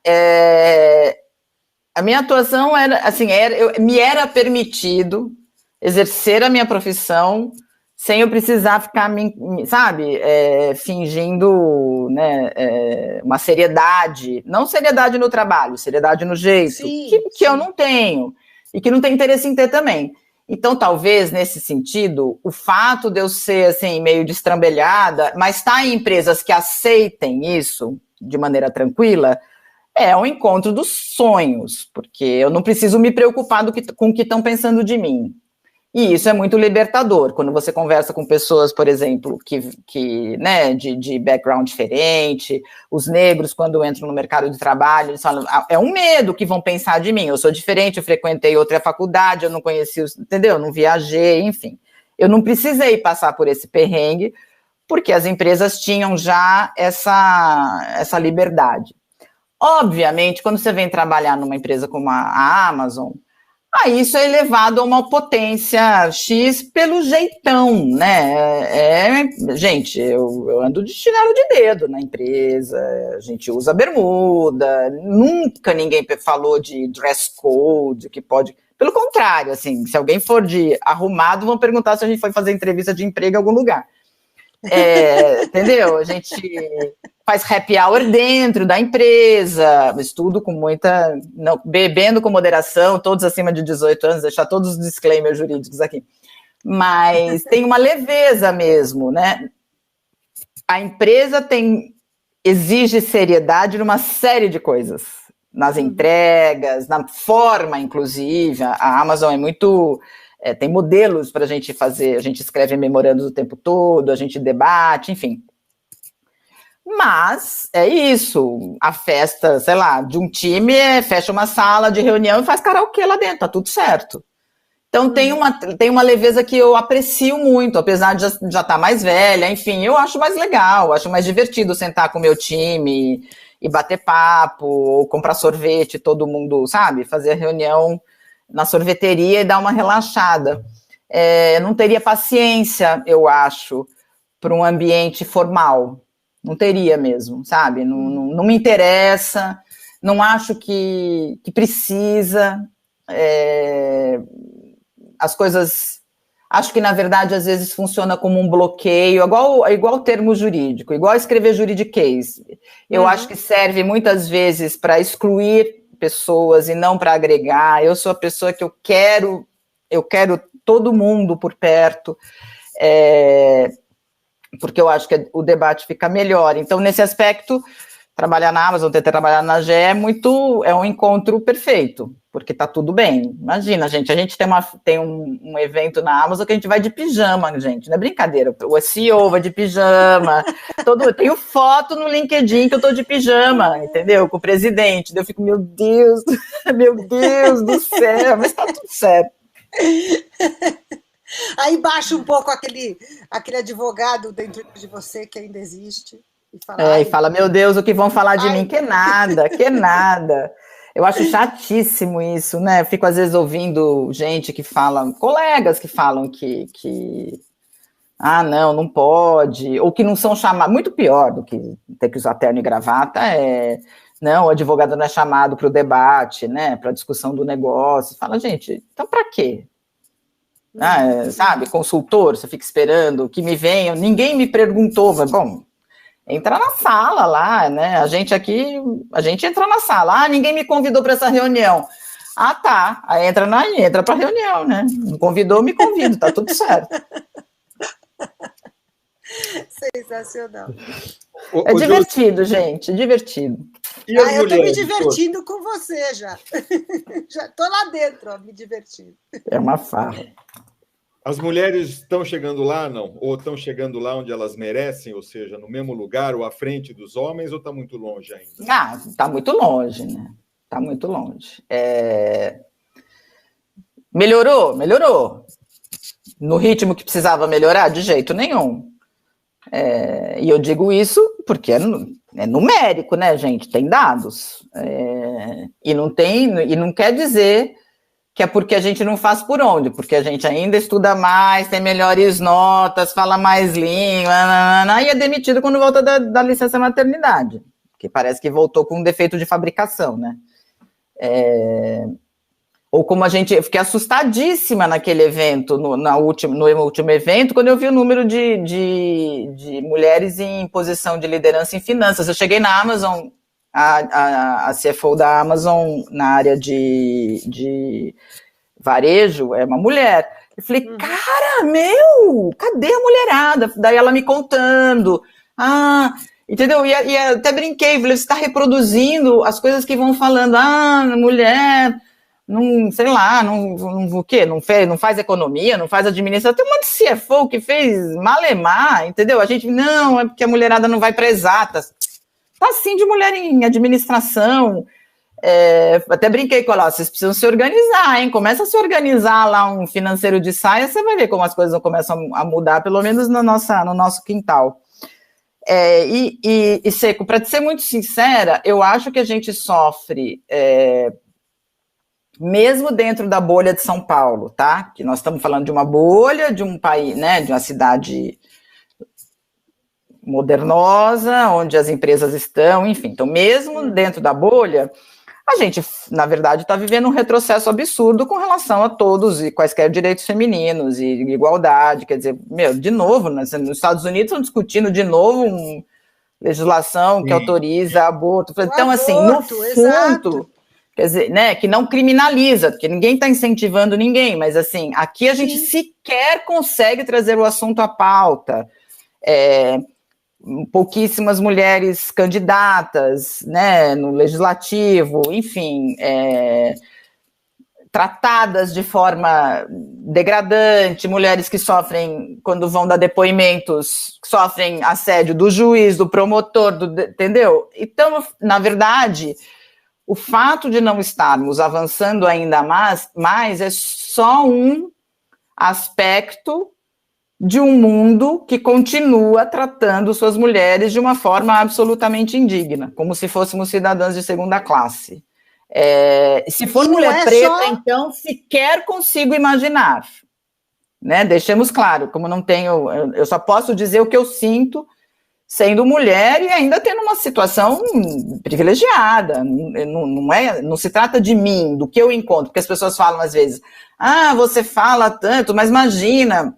a minha atuação era, assim, me era permitido exercer a minha profissão sem eu precisar ficar, sabe, fingindo, né, uma seriedade, não seriedade no trabalho, seriedade no jeito, que eu não tenho, e que não tem interesse em ter também. Então, talvez, nesse sentido, o fato de eu ser, assim, meio destrambelhada, mas estar em empresas que aceitem isso de maneira tranquila, é um encontro dos sonhos, porque eu não preciso me preocupar com o que estão pensando de mim. E isso é muito libertador, quando você conversa com pessoas, por exemplo, que né, de background diferente, os negros, quando entram no mercado de trabalho, eles falam, é um medo que vão pensar de mim, eu sou diferente, eu frequentei outra faculdade, eu não conheci, entendeu? Eu não viajei, enfim. Eu não precisei passar por esse perrengue, porque as empresas tinham já essa liberdade. Obviamente, quando você vem trabalhar numa empresa como a Amazon, isso é elevado a uma potência X pelo jeitão, né? Gente, eu ando de chinelo de dedo na empresa, a gente usa bermuda, nunca ninguém falou de dress code, que pode... Pelo contrário, assim, se alguém for de arrumado, vão perguntar se a gente foi fazer entrevista de emprego em algum lugar. Entendeu? A gente faz happy hour dentro da empresa, mas tudo com muita... Não, bebendo com moderação, todos acima de 18 anos, deixar todos os disclaimers jurídicos aqui. Mas tem uma leveza mesmo, né? A empresa exige seriedade numa série de coisas. Nas entregas, na forma, inclusive. A Amazon é muito... tem modelos para a gente fazer, a gente escreve memorandos o tempo todo, a gente debate, enfim. Mas é isso, a festa, sei lá, de um time fecha uma sala de reunião e faz karaokê lá dentro, tá tudo certo. Então tem uma leveza que eu aprecio muito, apesar de já estar mais velha, enfim, eu acho mais legal, acho mais divertido sentar com o meu time e bater papo, ou comprar sorvete, todo mundo, sabe, fazer a reunião na sorveteria e dar uma relaxada. Não teria paciência, eu acho, para um ambiente formal. Não teria mesmo, sabe? Não me interessa, não acho que precisa. As coisas... Acho que, na verdade, às vezes funciona como um bloqueio, igual termo jurídico, igual escrever juridiquês. Eu acho que serve muitas vezes para excluir pessoas e não para agregar. Eu sou a pessoa que eu quero todo mundo por perto, porque eu acho que o debate fica melhor. Então, nesse aspecto, trabalhar na Amazon, ter trabalhado na GE é um encontro perfeito, porque tá tudo bem. Imagina, gente, a gente tem um evento na Amazon que a gente vai de pijama, gente, não é brincadeira. O CEO vai de pijama, Eu tenho foto no LinkedIn que eu tô de pijama, entendeu? Com o presidente. Daí eu fico, meu Deus do céu, mas tá tudo certo. Aí baixa um pouco aquele advogado dentro de você que ainda existe. E fala, meu Deus, o que vão falar de mim? Que nada. Eu acho chatíssimo isso, né? Fico às vezes ouvindo gente que fala, colegas que falam que não pode, ou que não são chamados, muito pior do que ter que usar terno e gravata não, o advogado não é chamado para o debate, né? Para a discussão do negócio. Fala, gente, então para quê? Sabe, consultor, você fica esperando que me venham, ninguém me perguntou, mas bom. Entra na sala lá, né? A gente entra na sala. Ninguém me convidou para essa reunião. Tá. Aí entra para a reunião, né? Me convidou, me convido, tá tudo certo. Sensacional. É divertido, gente, divertido. Eu estou me divertindo com você já. Já estou lá dentro, ó, me divertindo. É uma farra. As mulheres estão chegando lá, não? Ou estão chegando lá onde elas merecem, ou seja, no mesmo lugar ou à frente dos homens, ou está muito longe ainda? Está muito longe, né? Está muito longe. Melhorou. No ritmo que precisava melhorar? De jeito nenhum. E eu digo isso porque é numérico, né, gente? Tem dados. E não quer dizer que é porque a gente não faz por onde, porque a gente ainda estuda mais, tem melhores notas, fala mais língua, e é demitido quando volta da licença maternidade, que parece que voltou com um defeito de fabricação, né? Ou como eu fiquei assustadíssima naquele evento, no último evento, quando eu vi o número de mulheres em posição de liderança em finanças. Eu cheguei na Amazon, a CFO da Amazon na área de varejo é uma mulher. Eu falei, cara, cadê a mulherada? Daí ela me contando, entendeu? E até brinquei, falei, você está reproduzindo as coisas que vão falando, mulher, não, sei lá, o quê? Não faz economia, não faz administração. Tem uma de CFO que fez malemar, entendeu? A gente, não, é porque a mulherada não vai para exatas. Tá assim de mulher em administração. Até brinquei com ela, vocês precisam se organizar, hein? Começa a se organizar lá um financeiro de saia, você vai ver como as coisas começam a mudar, pelo menos no nosso quintal. Seco, para te ser muito sincera, eu acho que a gente sofre, mesmo dentro da bolha de São Paulo, tá? Que nós estamos falando de uma bolha, de um país, né? De uma cidade modernosa, onde as empresas estão, enfim. Então, mesmo dentro da bolha, a gente, na verdade, está vivendo um retrocesso absurdo com relação a todos e quaisquer direitos femininos e igualdade. Quer dizer, de novo, nos Estados Unidos estão discutindo de novo uma legislação que autoriza aborto. Então, assim, no fundo, exato. Quer dizer, né, que não criminaliza, porque ninguém está incentivando ninguém, mas, assim, aqui a gente sequer consegue trazer o assunto à pauta. Pouquíssimas mulheres candidatas, né, no legislativo, enfim, tratadas de forma degradante, mulheres que sofrem, quando vão dar depoimentos, sofrem assédio do juiz, do promotor, entendeu? Então, na verdade, o fato de não estarmos avançando ainda mais é só um aspecto de um mundo que continua tratando suas mulheres de uma forma absolutamente indigna, como se fôssemos cidadãs de segunda classe. Se for mulher preta, então, sequer consigo imaginar. Né? Deixemos claro, como não tenho... Eu só posso dizer o que eu sinto sendo mulher e ainda tendo uma situação privilegiada. Não se trata de mim, do que eu encontro, porque as pessoas falam às vezes, você fala tanto, mas imagina...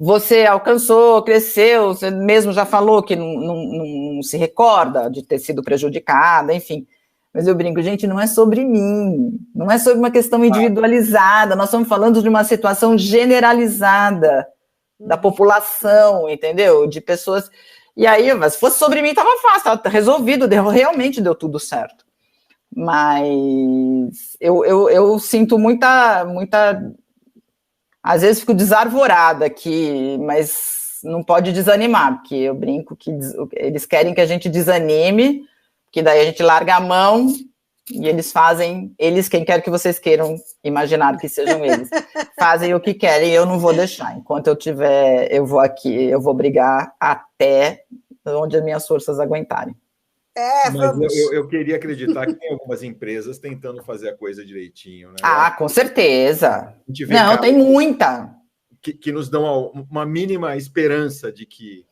Você alcançou, cresceu, você mesmo já falou que não se recorda de ter sido prejudicada, enfim. Mas eu brinco, gente, não é sobre mim, não é sobre uma questão individualizada, nós estamos falando de uma situação generalizada da população, entendeu? De pessoas... E aí, mas se fosse sobre mim, estava fácil, estava resolvido, realmente deu tudo certo. Mas eu sinto muita... Às vezes fico desarvorada aqui, mas não pode desanimar, porque eu brinco que eles querem que a gente desanime, que daí a gente larga a mão e eles fazem, quem quer que vocês queiram imaginar que sejam eles, fazem o que querem e eu não vou deixar. Enquanto eu vou brigar até onde as minhas forças aguentarem. Mas eu queria acreditar que tem algumas empresas tentando fazer a coisa direitinho, né? Com certeza. Não, tem muita. Que nos dão uma mínima esperança de que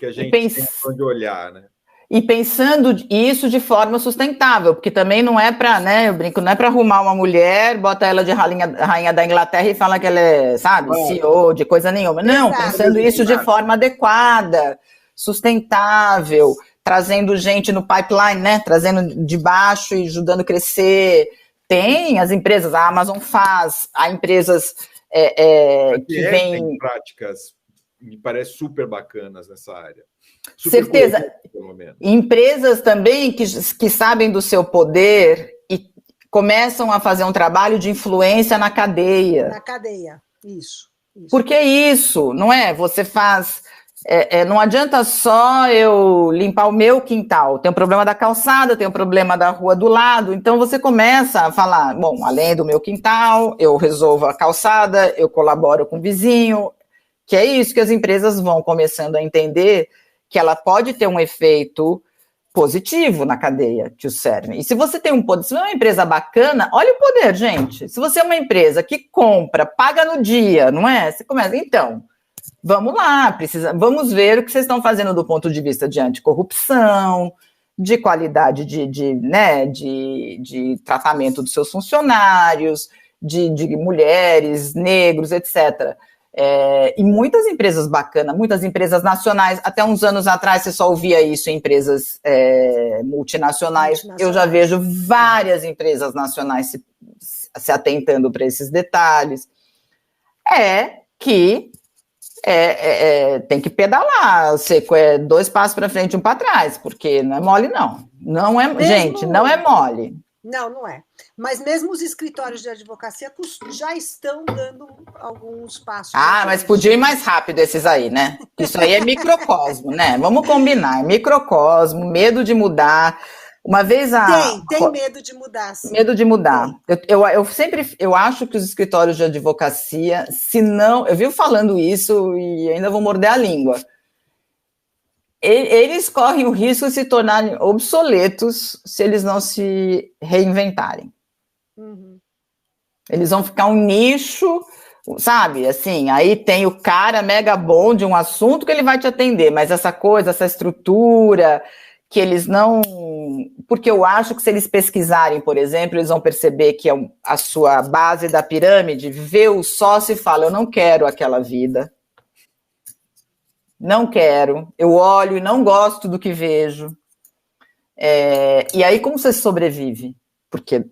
a gente tem onde olhar, né? E pensando isso de forma sustentável, porque também não é para, né, eu brinco, não é para arrumar uma mulher, bota ela de rainha da Inglaterra e fala que ela é, sabe, CEO de coisa nenhuma. Não, pensando isso de forma adequada, sustentável, trazendo gente no pipeline, né, trazendo de baixo e ajudando a crescer. Tem as empresas, a Amazon faz, há empresas que vêm... Tem práticas, me parece, super bacanas nessa área. Certeza. Pelo menos. Empresas também que sabem do seu poder e começam a fazer um trabalho de influência na cadeia. Na cadeia, isso. Porque é isso, não é? Você faz... não adianta só eu limpar o meu quintal. Tem o problema da calçada, tem o problema da rua do lado. Então você começa a falar, bom, além do meu quintal, eu resolvo a calçada, eu colaboro com o vizinho, que é isso que as empresas vão começando a entender, que ela pode ter um efeito positivo na cadeia que o serve. E se você tem um poder, se você é uma empresa bacana, olha o poder, gente. Se você é uma empresa que compra, paga no dia, não é? Você começa, então, vamos lá, vamos ver o que vocês estão fazendo do ponto de vista de anticorrupção, de qualidade de tratamento dos seus funcionários, de mulheres, negros, etc. E muitas empresas bacanas, muitas empresas nacionais, até uns anos atrás você só ouvia isso em empresas multinacionais. Eu já vejo várias empresas nacionais se atentando para esses detalhes. Tem que pedalar, seco, 2 passos para frente, 1 para trás, porque não é mole, não. Não é, gente, não é mole. Não é. Mas mesmo os escritórios de advocacia já estão dando alguns passos. Mas podia ir mais rápido esses aí, né? Isso aí é microcosmo, né? Vamos combinar, é microcosmo, medo de mudar. Uma vez Tem medo de mudar, sim. Medo de mudar. Eu acho que os escritórios de advocacia, se não... Eu vivo falando isso e ainda vou morder a língua. Eles correm o risco de se tornarem obsoletos se eles não se reinventarem. Uhum. Eles vão ficar um nicho, sabe? Assim, aí tem o cara mega bom de um assunto que ele vai te atender, mas essa estrutura, que eles não... Porque eu acho que se eles pesquisarem, por exemplo, eles vão perceber que a sua base da pirâmide vê o sócio e fala, eu não quero aquela vida. Não quero, eu olho e não gosto do que vejo. E aí, como você sobrevive? Porque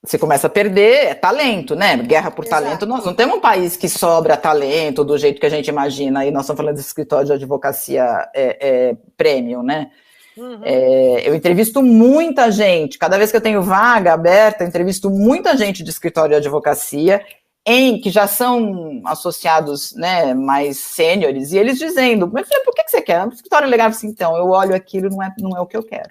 você começa a perder talento, né? Guerra por talento. Nós não temos um país que sobra talento do jeito que a gente imagina. Aí nós estamos falando de escritório de advocacia premium, né? Uhum. Eu entrevisto muita gente. Cada vez que eu tenho vaga aberta, eu entrevisto muita gente de escritório de advocacia que já são associados, né, mais sêniores, e eles dizendo, mas por que você quer? Um escritório legal, assim, então, eu olho aquilo, não é o que eu quero.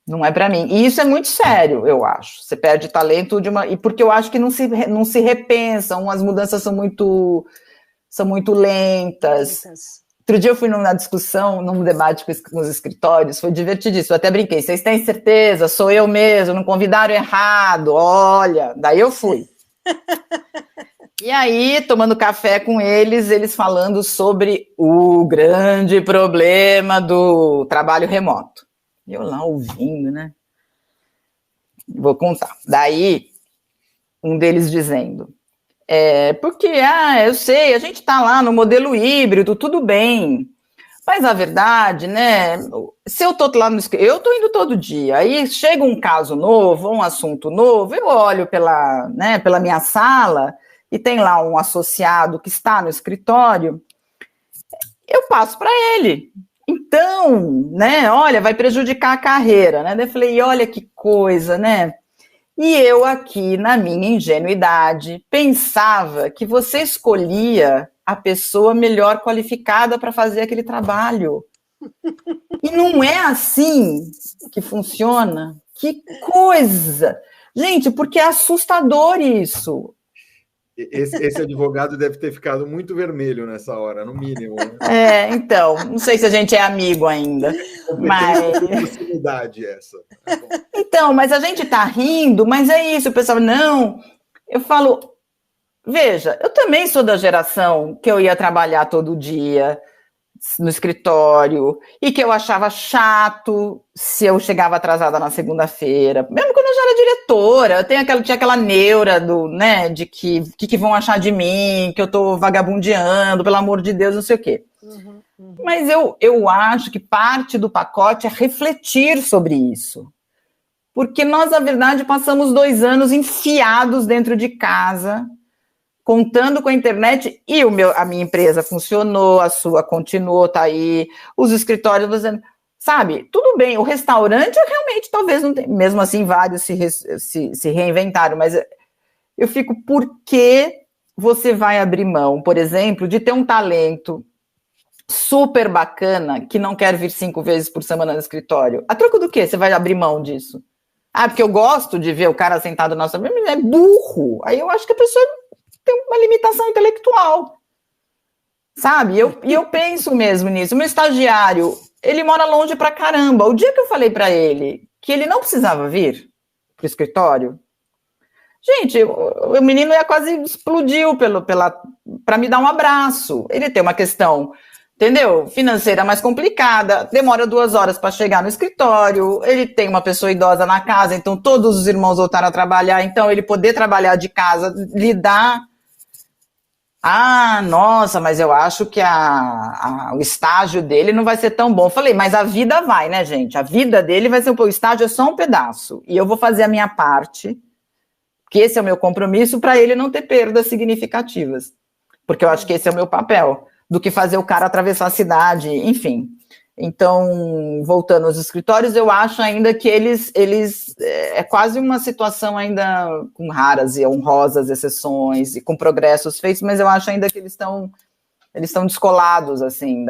Não é para mim. E isso é muito sério, eu acho. Você perde talento e porque eu acho que não se repensam, as mudanças são muito lentas. Outro dia eu fui numa discussão, num debate com os escritórios, foi divertidíssimo, eu até brinquei, vocês têm certeza? Sou eu mesmo, não convidaram errado, olha, daí eu fui. E aí, tomando café com eles falando sobre o grande problema do trabalho remoto. Eu lá ouvindo, né? Vou contar. Daí, um deles dizendo, porque, eu sei, a gente está lá no modelo híbrido, tudo bem, mas a verdade, né, se eu estou lá no escritório, eu estou indo todo dia, aí chega um caso novo, um assunto novo, eu olho pela minha sala e tem lá um associado que está no escritório, eu passo para ele. Então, né, olha, vai prejudicar a carreira, né? Daí eu falei, olha que coisa, né? E eu aqui, na minha ingenuidade, pensava que você escolhia a pessoa melhor qualificada para fazer aquele trabalho. E não é assim que funciona. Que coisa! Gente, porque é assustador isso. Esse advogado deve ter ficado muito vermelho nessa hora, no mínimo. Né? Então, não sei se a gente é amigo ainda. Mas... possibilidade essa. Então, mas a gente tá rindo, mas é isso, o pessoal, não. Eu falo, veja, eu também sou da geração que eu ia trabalhar todo dia no escritório e que eu achava chato se eu chegava atrasada na segunda-feira, mesmo quando eu já era diretora, tinha aquela neura de que vão achar de mim, que eu tô vagabundeando, pelo amor de Deus, não sei o quê. Mas eu acho que parte do pacote é refletir sobre isso, porque nós, na verdade, passamos 2 anos enfiados dentro de casa, contando com a internet, e a minha empresa funcionou, a sua continuou, tá aí, os escritórios, sabe, tudo bem, o restaurante realmente talvez não tenha, mesmo assim vários se reinventaram, mas eu fico, por que você vai abrir mão, por exemplo, de ter um talento super bacana, que não quer vir 5 vezes por semana no escritório? A troco do quê? Você vai abrir mão disso? Ah, porque eu gosto de ver o cara sentado na nossa mesa, é burro. Aí eu acho que a pessoa tem uma limitação intelectual, sabe? E eu penso mesmo nisso. O meu estagiário, ele mora longe pra caramba. O dia que eu falei pra ele que ele não precisava vir pro escritório, gente, o menino quase explodiu para me dar um abraço. Ele tem uma questão, entendeu? Financeira mais complicada, demora 2 horas para chegar no escritório, ele tem uma pessoa idosa na casa, então todos os irmãos voltaram a trabalhar, então ele poder trabalhar de casa, lidar... Ah, nossa, mas eu acho que o estágio dele não vai ser tão bom. Falei, mas a vida vai, né, gente? A vida dele vai ser o estágio é só um pedaço. E eu vou fazer a minha parte, que esse é o meu compromisso, para ele não ter perdas significativas. Porque eu acho que esse é o meu papel, do que fazer o cara atravessar a cidade, enfim. Então, voltando aos escritórios, eu acho ainda que eles é quase uma situação ainda com raras e honrosas exceções e com progressos feitos, mas eu acho ainda que eles estão descolados, assim,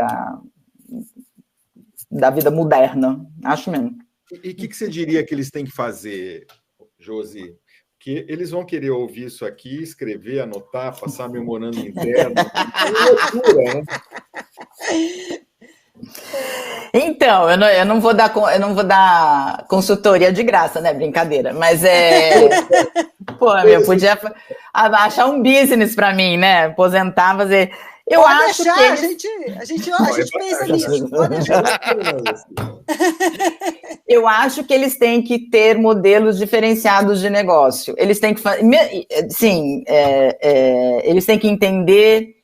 da vida moderna, acho mesmo. E o que você diria que eles têm que fazer, Josi? Que eles vão querer ouvir isso aqui, escrever, anotar, passar memorando interno. É loucura, né? Então, eu não vou dar consultoria de graça, né? Brincadeira. Mas podia achar um business para mim, né? Aposentar, fazer. Eu pode acho deixar, que a gente pensa nisso. Pode deixar. Eu acho que eles têm que ter modelos diferenciados de negócio. Eles têm que sim, eles têm que entender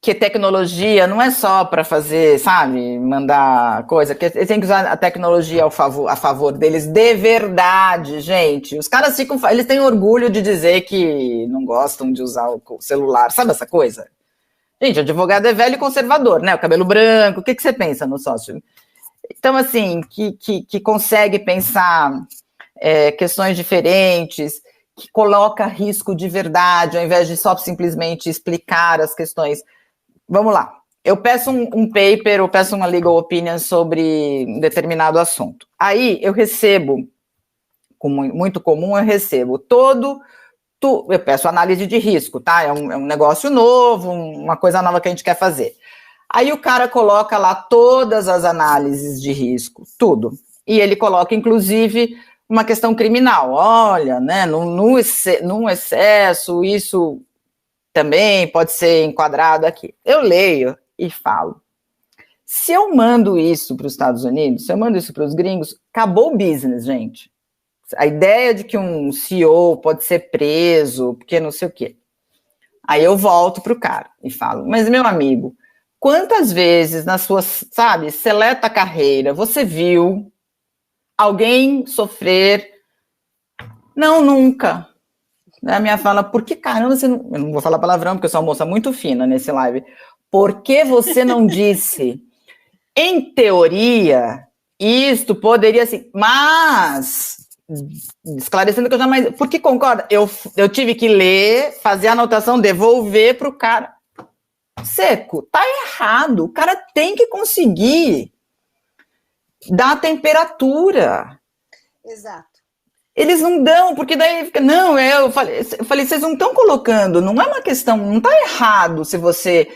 que tecnologia não é só para fazer, sabe, mandar coisa, que eles têm que usar a tecnologia a favor deles de verdade, gente. Os caras eles têm orgulho de dizer que não gostam de usar o celular, sabe essa coisa? Gente, advogado é velho e conservador, né? O cabelo branco, o que você pensa no sócio? Então, assim, que consegue pensar questões diferentes, que coloca risco de verdade, ao invés de só simplesmente explicar as questões. Vamos lá, eu peço um paper, eu peço uma legal opinion sobre um determinado assunto. Aí eu recebo, muito comum, eu recebo eu peço análise de risco, tá? É um negócio novo, uma coisa nova que a gente quer fazer. Aí o cara coloca lá todas as análises de risco, tudo. E ele coloca, inclusive, uma questão criminal. Olha, né, num excesso, isso também pode ser enquadrado aqui. Eu leio e falo. Se eu mando isso para os Estados Unidos, se eu mando isso para os gringos, acabou o business, gente. A ideia de que um CEO pode ser preso, porque não sei o quê. Aí eu volto para o cara e falo, mas meu amigo, quantas vezes na sua, sabe, seleta carreira, você viu alguém sofrer? Não, nunca. A minha fala, por que caramba você não... Eu não vou falar palavrão, porque eu sou uma moça muito fina nesse live. Por que você não disse? Em teoria, isto poderia ser... Mas esclarecendo que eu jamais... Porque concorda? Eu tive que ler, fazer a anotação, devolver para o cara. Seco, tá errado. O cara tem que conseguir dar a temperatura. Exato. Eles não dão, porque daí fica... Não, eu falei, vocês não estão colocando, não é uma questão, não tá errado se você...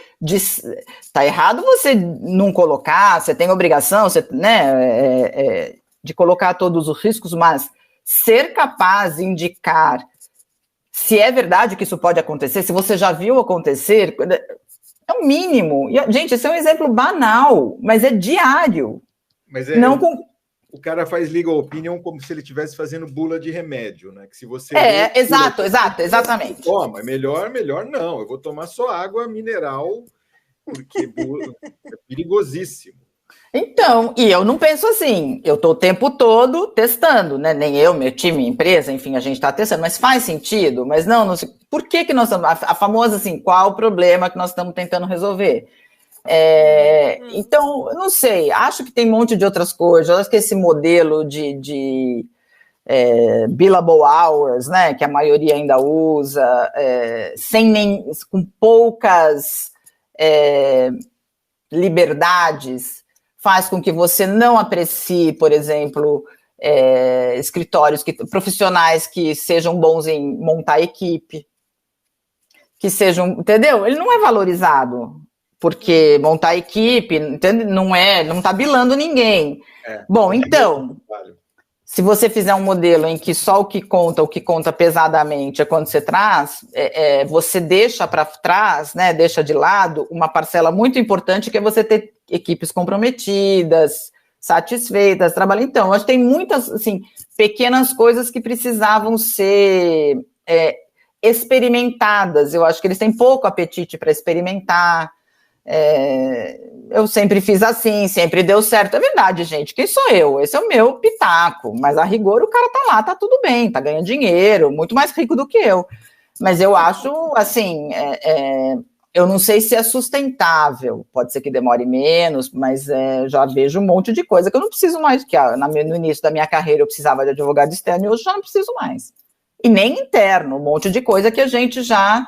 Tá errado você não colocar, você tem obrigação, você, né, de colocar todos os riscos, mas ser capaz de indicar se é verdade que isso pode acontecer, se você já viu acontecer, é o mínimo. E, gente, esse é um exemplo banal, mas é diário. Mas não com... O cara faz legal opinion como se ele estivesse fazendo bula de remédio, né? Que se você exatamente. Toma, melhor não. Eu vou tomar só água mineral, porque bula é perigosíssimo. Então, e eu não penso assim, eu estou o tempo todo testando, né? Nem eu, meu time, minha empresa, enfim, a gente está testando, mas faz sentido? Mas não sei, por que nós estamos, a famosa assim, qual o problema que nós estamos tentando resolver? Então, eu não sei, acho que tem um monte de outras coisas, acho que esse modelo de billable hours, né, que a maioria ainda usa, com poucas liberdades, faz com que você não aprecie, por exemplo, escritórios, profissionais que sejam bons em montar equipe, que sejam, entendeu? Ele não é valorizado, porque montar equipe, entende? Não está bilando ninguém. Bom, então, se você fizer um modelo em que só o que conta pesadamente é quando você traz, você deixa para trás, né, deixa de lado uma parcela muito importante que é você ter equipes comprometidas, satisfeitas, trabalhando. Então, eu acho que tem muitas, assim, pequenas coisas que precisavam ser experimentadas. Eu acho que eles têm pouco apetite para experimentar. Eu sempre fiz assim, sempre deu certo. É verdade, gente, quem sou eu? Esse é o meu pitaco, mas a rigor o cara tá lá, tá tudo bem, tá ganhando dinheiro, muito mais rico do que eu. Mas eu acho, assim, eu não sei se é sustentável, pode ser que demore menos, mas já vejo um monte de coisa que eu não preciso mais, que no início da minha carreira eu precisava de advogado externo e hoje já não preciso mais. E nem interno, um monte de coisa que a gente já...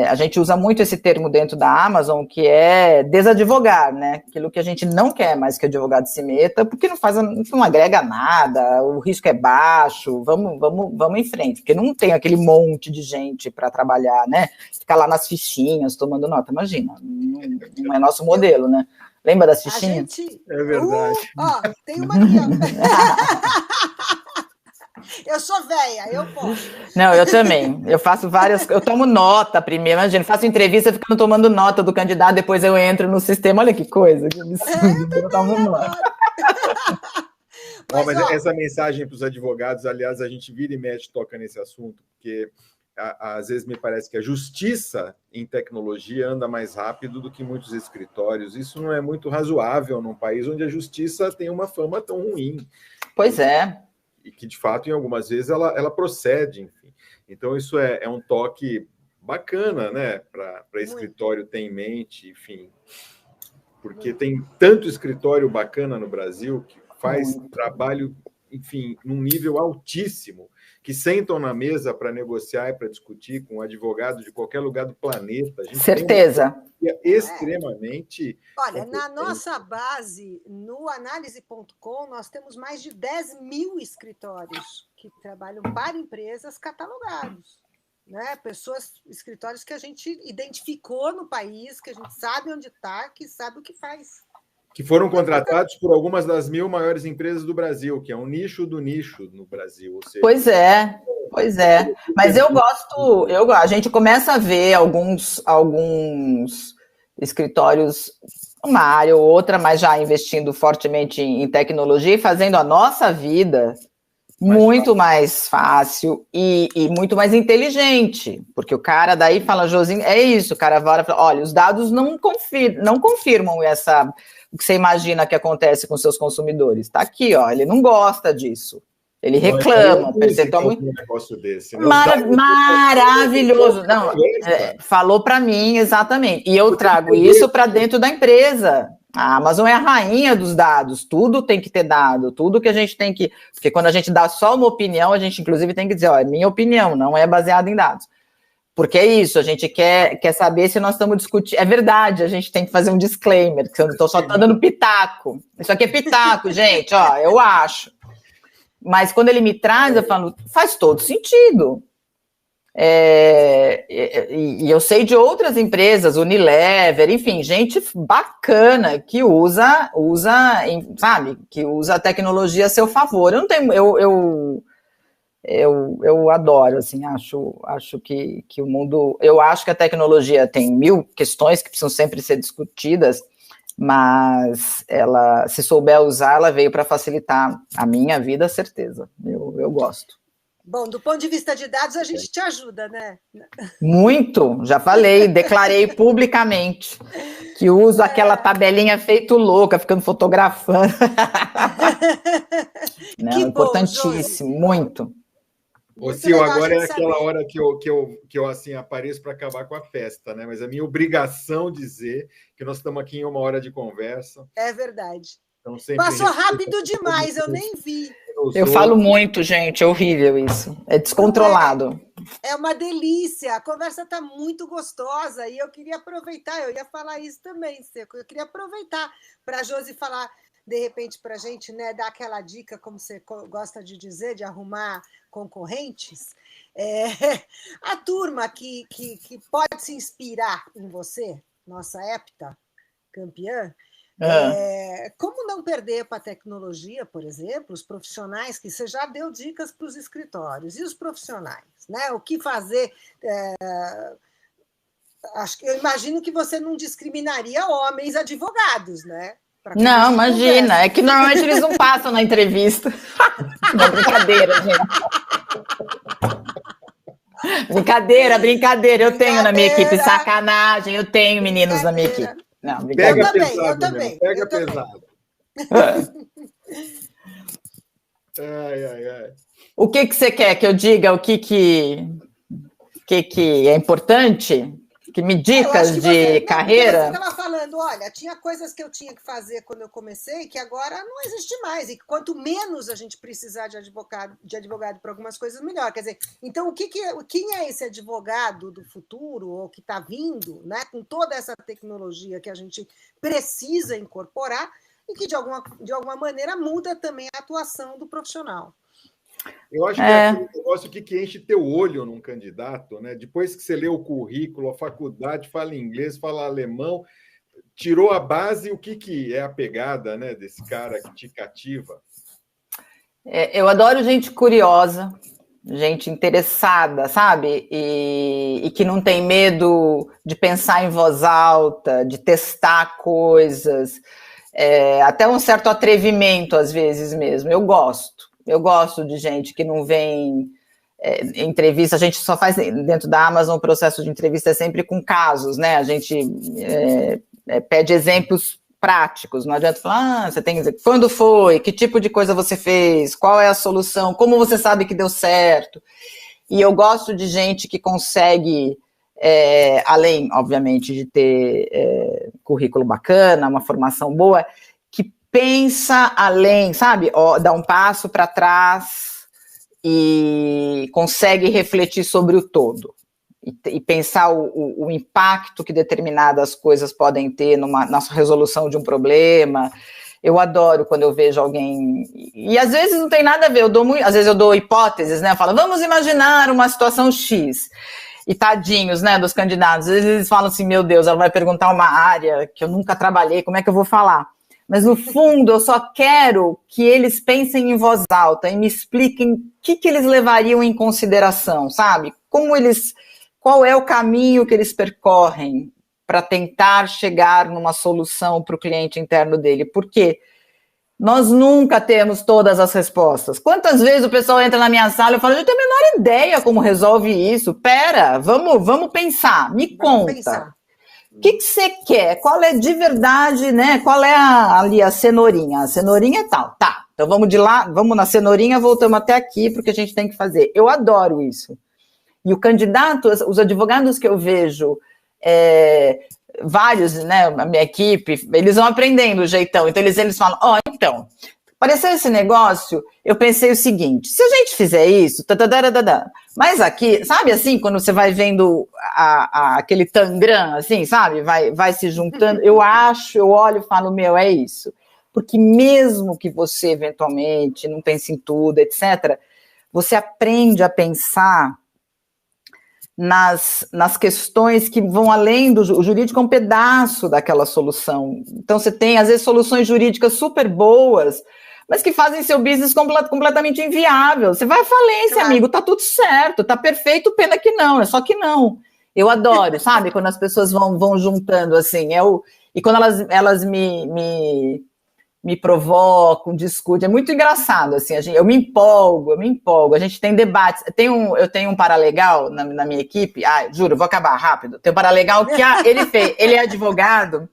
a gente usa muito esse termo dentro da Amazon, que é desadvogar, né? Aquilo que a gente não quer mais que o advogado se meta, porque não agrega nada, o risco é baixo, vamos em frente, porque não tem aquele monte de gente para trabalhar, né? Ficar lá nas fichinhas, tomando nota, imagina, não é nosso modelo, né? Lembra das fichinhas? É verdade. Tem uma aqui, ó. Eu sou velha, eu posso. Não, eu também. Eu faço várias... Eu tomo nota primeiro, imagina, faço entrevista ficando tomando nota do candidato, depois eu entro no sistema, olha que coisa. Que absurdo, eu tomo nota. Mas essa mensagem para os advogados, aliás, a gente vira e mexe, toca nesse assunto, porque às vezes me parece que a justiça em tecnologia anda mais rápido do que muitos escritórios. Isso não é muito razoável num país onde a justiça tem uma fama tão ruim. Pois é. E que, de fato, em algumas vezes ela procede, enfim. Então, isso é um toque bacana, né, para escritório ter em mente, enfim, porque tem tanto escritório bacana no Brasil que faz trabalho, enfim, num nível altíssimo, que sentam na mesa para negociar e para discutir com um advogado de qualquer lugar do planeta. A gente certeza. Tem extremamente... Olha, na nossa base, no análise.com, nós temos mais de 10 mil escritórios que trabalham para empresas catalogados. Né? Escritórios que a gente identificou no país, que a gente sabe onde está, que sabe o que faz. Que foram contratados por algumas das 1000 maiores empresas do Brasil, que é um nicho do nicho no Brasil. Ou seja, pois é. Mas eu gosto, a gente começa a ver alguns escritórios, uma área ou outra, mas já investindo fortemente em tecnologia e fazendo a nossa vida muito mais fácil e muito mais inteligente, porque o cara daí fala, Josinho, é isso, o cara vai fala, olha, os dados não confirmam o que você imagina que acontece com seus consumidores. Está aqui, ó, ele não gosta disso. Ele reclama. Um negócio desse, né? Maravilhoso. Não, falou para mim, exatamente. E eu trago isso para dentro da empresa. A Amazon é a rainha dos dados, tudo tem que ter dado, tudo que a gente tem que... Porque quando a gente dá só uma opinião, a gente inclusive tem que dizer, ó, é minha opinião, não é baseada em dados. Porque é isso, a gente quer saber se nós estamos discutindo... É verdade, a gente tem que fazer um disclaimer, que eu não estou só dando pitaco. Isso aqui é pitaco, gente, ó, eu acho. Mas quando ele me traz, eu falo, faz todo sentido. E eu sei de outras empresas, Unilever, enfim, gente bacana que usa, sabe, que usa a tecnologia a seu favor. Eu não tenho, eu adoro, assim, acho que o mundo, eu acho que a tecnologia tem 1000 questões que precisam sempre ser discutidas, mas ela, se souber usar, ela veio para facilitar a minha vida, certeza. Eu gosto. Bom, do ponto de vista de dados, a gente te ajuda, né? Muito, já falei, declarei publicamente que uso aquela tabelinha feito louca, ficando fotografando. Não, que importantíssimo, bom, muito. Ô, Sil, agora é aquela hora que eu assim, apareço para acabar com a festa, né? Mas a minha obrigação dizer que nós estamos aqui em 1 hora de conversa. É verdade. Então, passou rápido demais, eu nem vi. Eu falo muito, gente, é horrível isso. É descontrolado. É uma delícia, a conversa está muito gostosa e eu queria aproveitar, eu ia falar isso também, Seco. Eu queria aproveitar para a Josi falar, de repente, para a gente, né, dar aquela dica, como você gosta de dizer, de arrumar concorrentes. A turma que pode se inspirar em você, nossa hepta campeã, como não perder para a tecnologia, por exemplo, os profissionais, que você já deu dicas para os escritórios, e os profissionais, né? O que fazer? Eu imagino que você não discriminaria homens advogados, né? Não, imagina, é que normalmente eles não passam na entrevista. Não, brincadeira, gente. Brincadeira, eu tenho na minha equipe, sacanagem, eu tenho meninos na minha equipe. Não, pega pesado, eu também. Pega pesado. Ai. O que você quer que eu diga? O que é importante? Que me dicas de carreira? Você estava falando, olha, tinha coisas que eu tinha que fazer quando eu comecei que agora não existe mais. E quanto menos a gente precisar de advogado para algumas coisas, melhor. Quer dizer, então quem é esse advogado do futuro ou que está vindo, né, com toda essa tecnologia que a gente precisa incorporar e que de alguma maneira muda também a atuação do profissional? Eu acho que é aquele negócio que enche teu olho num candidato, né? Depois que você lê o currículo, a faculdade, fala inglês, fala alemão, tirou a base, o que é a pegada, né, desse cara que te cativa? Eu adoro gente curiosa, gente interessada, sabe? E que não tem medo de pensar em voz alta, de testar coisas, até um certo atrevimento, às vezes mesmo. Eu gosto de gente que não vem entrevista, a gente só faz dentro da Amazon, o processo de entrevista é sempre com casos, né? A gente pede exemplos práticos, não adianta falar, você tem que dizer quando foi, que tipo de coisa você fez, qual é a solução, como você sabe que deu certo. E eu gosto de gente que consegue, além, obviamente, de ter currículo bacana, uma formação boa, pensa além, sabe? Dá um passo para trás e consegue refletir sobre o todo. E pensar o impacto que determinadas coisas podem ter na resolução de um problema. Eu adoro quando eu vejo alguém... E às vezes não tem nada a ver, às vezes eu dou hipóteses, né? Eu falo, vamos imaginar uma situação X. E tadinhos, né, dos candidatos. Às vezes eles falam assim, meu Deus, ela vai perguntar uma área que eu nunca trabalhei, como é que eu vou falar? Mas, no fundo, eu só quero que eles pensem em voz alta e me expliquem o que eles levariam em consideração, sabe? Qual é o caminho que eles percorrem para tentar chegar numa solução para o cliente interno dele. Porque nós nunca temos todas as respostas. Quantas vezes o pessoal entra na minha sala e fala, eu tenho a menor ideia como resolve isso. Pera, vamos pensar, me conta. Pensar. O que você quer? Qual é de verdade, né? Qual é ali a cenourinha? A cenourinha é tal. Tá, então vamos de lá, vamos na cenourinha, voltamos até aqui, porque a gente tem que fazer. Eu adoro isso. E o candidato, os advogados que eu vejo vários, né, a minha equipe, eles vão aprendendo o jeitão, então eles falam, então, apareceu esse negócio, eu pensei o seguinte, se a gente fizer isso, mas aqui, sabe assim, quando você vai vendo aquele tangram, assim, sabe, vai se juntando, eu olho e falo, é isso, porque mesmo que você eventualmente não pense em tudo, etc., você aprende a pensar nas questões que vão além do jurídico, é um pedaço daquela solução. Então, você tem, às vezes, soluções jurídicas super boas, mas que fazem seu business completamente inviável. Você vai à falência, claro. Amigo, tá tudo certo, tá perfeito, pena que não, é só que não. Eu adoro, sabe, quando as pessoas vão juntando, assim, e quando elas me provocam, discutem, é muito engraçado, assim, eu me empolgo, a gente tem debates, eu tenho um paralegal na minha equipe, juro, vou acabar rápido, tem um paralegal que ele é advogado,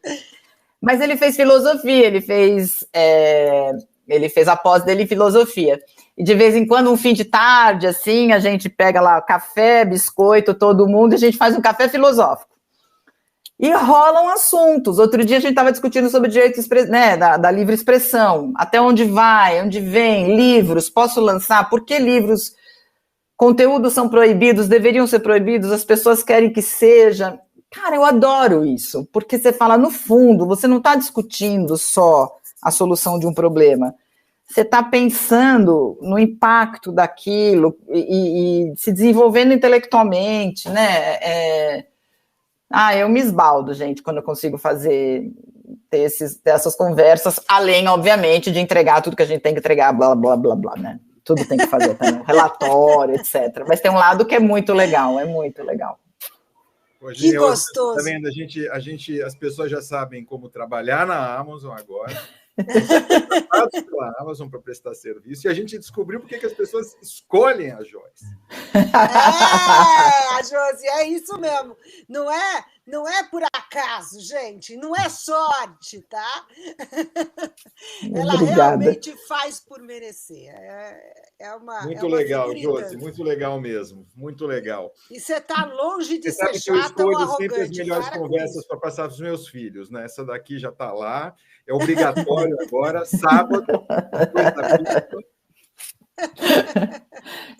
mas ele fez filosofia, ele fez a pós dele em filosofia, e de vez em quando, um fim de tarde, assim, a gente pega lá café, biscoito, todo mundo, e a gente faz um café filosófico. E rolam assuntos. Outro dia a gente estava discutindo sobre direito da livre expressão. Até onde vai, onde vem, livros, posso lançar? Por que livros, conteúdos são proibidos, deveriam ser proibidos, as pessoas querem que seja. Cara, eu adoro isso, porque você fala, no fundo, você não está discutindo só a solução de um problema. Você está pensando no impacto daquilo e se desenvolvendo intelectualmente, né? Eu me esbaldo, gente, quando eu consigo ter essas conversas, além, obviamente, de entregar tudo que a gente tem que entregar, blá, blá, blá, blá, né? Tudo tem que fazer também, relatório, etc. Mas tem um lado que é muito legal, Que gostoso. Tá vendo? As pessoas já sabem como trabalhar na Amazon agora. Pela Amazon para prestar serviço, e a gente descobriu porque que as pessoas escolhem a Joyce. A Josi, é isso mesmo. Não é por acaso, gente, não é sorte, tá? Ela realmente faz por merecer. Muito legal, Josi, muito legal mesmo, muito legal. E você está longe de ser chata ou arrogante. Sempre as melhores conversas para passar para os meus filhos, né? Essa daqui já está lá, é obrigatório agora, sábado, depois da pista.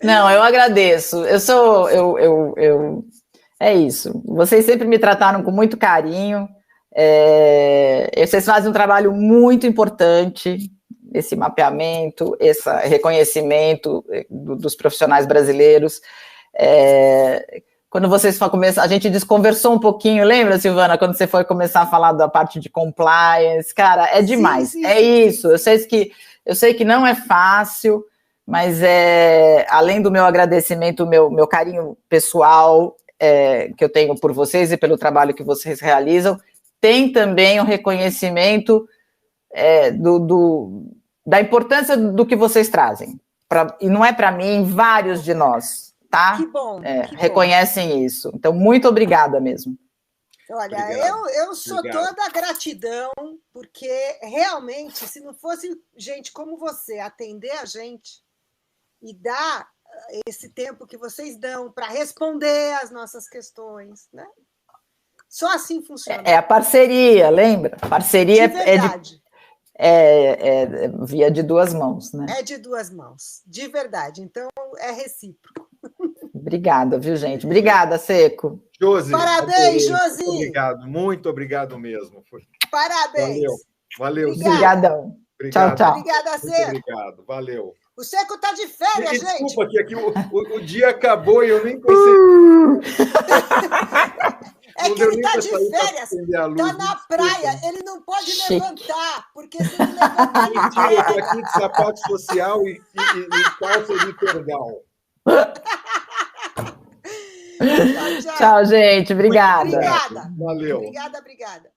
Não, eu agradeço. É isso. Vocês sempre me trataram com muito carinho. Vocês fazem um trabalho muito importante, esse mapeamento, esse reconhecimento dos profissionais brasileiros. Quando vocês começam, a gente desconversou um pouquinho, lembra, Silvana, quando você foi começar a falar da parte de compliance? Cara, é demais. Sim. Isso. Eu sei que não é fácil, mas além do meu agradecimento, meu carinho pessoal que eu tenho por vocês e pelo trabalho que vocês realizam, tem também o reconhecimento da importância do que vocês trazem. E não é para mim, vários de nós, tá? Que bom. Reconhecem isso. Então, muito obrigada mesmo. Olha, eu sou toda gratidão, porque realmente, se não fosse gente como você atender a gente e dar esse tempo que vocês dão para responder às nossas questões, né? Só assim funciona. É a parceria, lembra? Parceria de verdade. Via de duas mãos, né? É de duas mãos, de verdade. Então, é recíproco. Obrigada, viu, gente? Obrigada, Seco. Josi. Parabéns, Josi. Muito obrigado mesmo. Parabéns. Valeu. Obrigadão. Obrigado. Tchau. Obrigada, Seco. Muito obrigado, valeu. O Seco está de férias, gente. Desculpa que aqui o dia acabou e eu nem consegui. É que ele está de férias, está na praia, ele não pode levantar, porque se ele levantar, ele tira eu aqui de sapato social e calça de tergal. Tchau, gente. Obrigada. Obrigada. Valeu. Obrigada.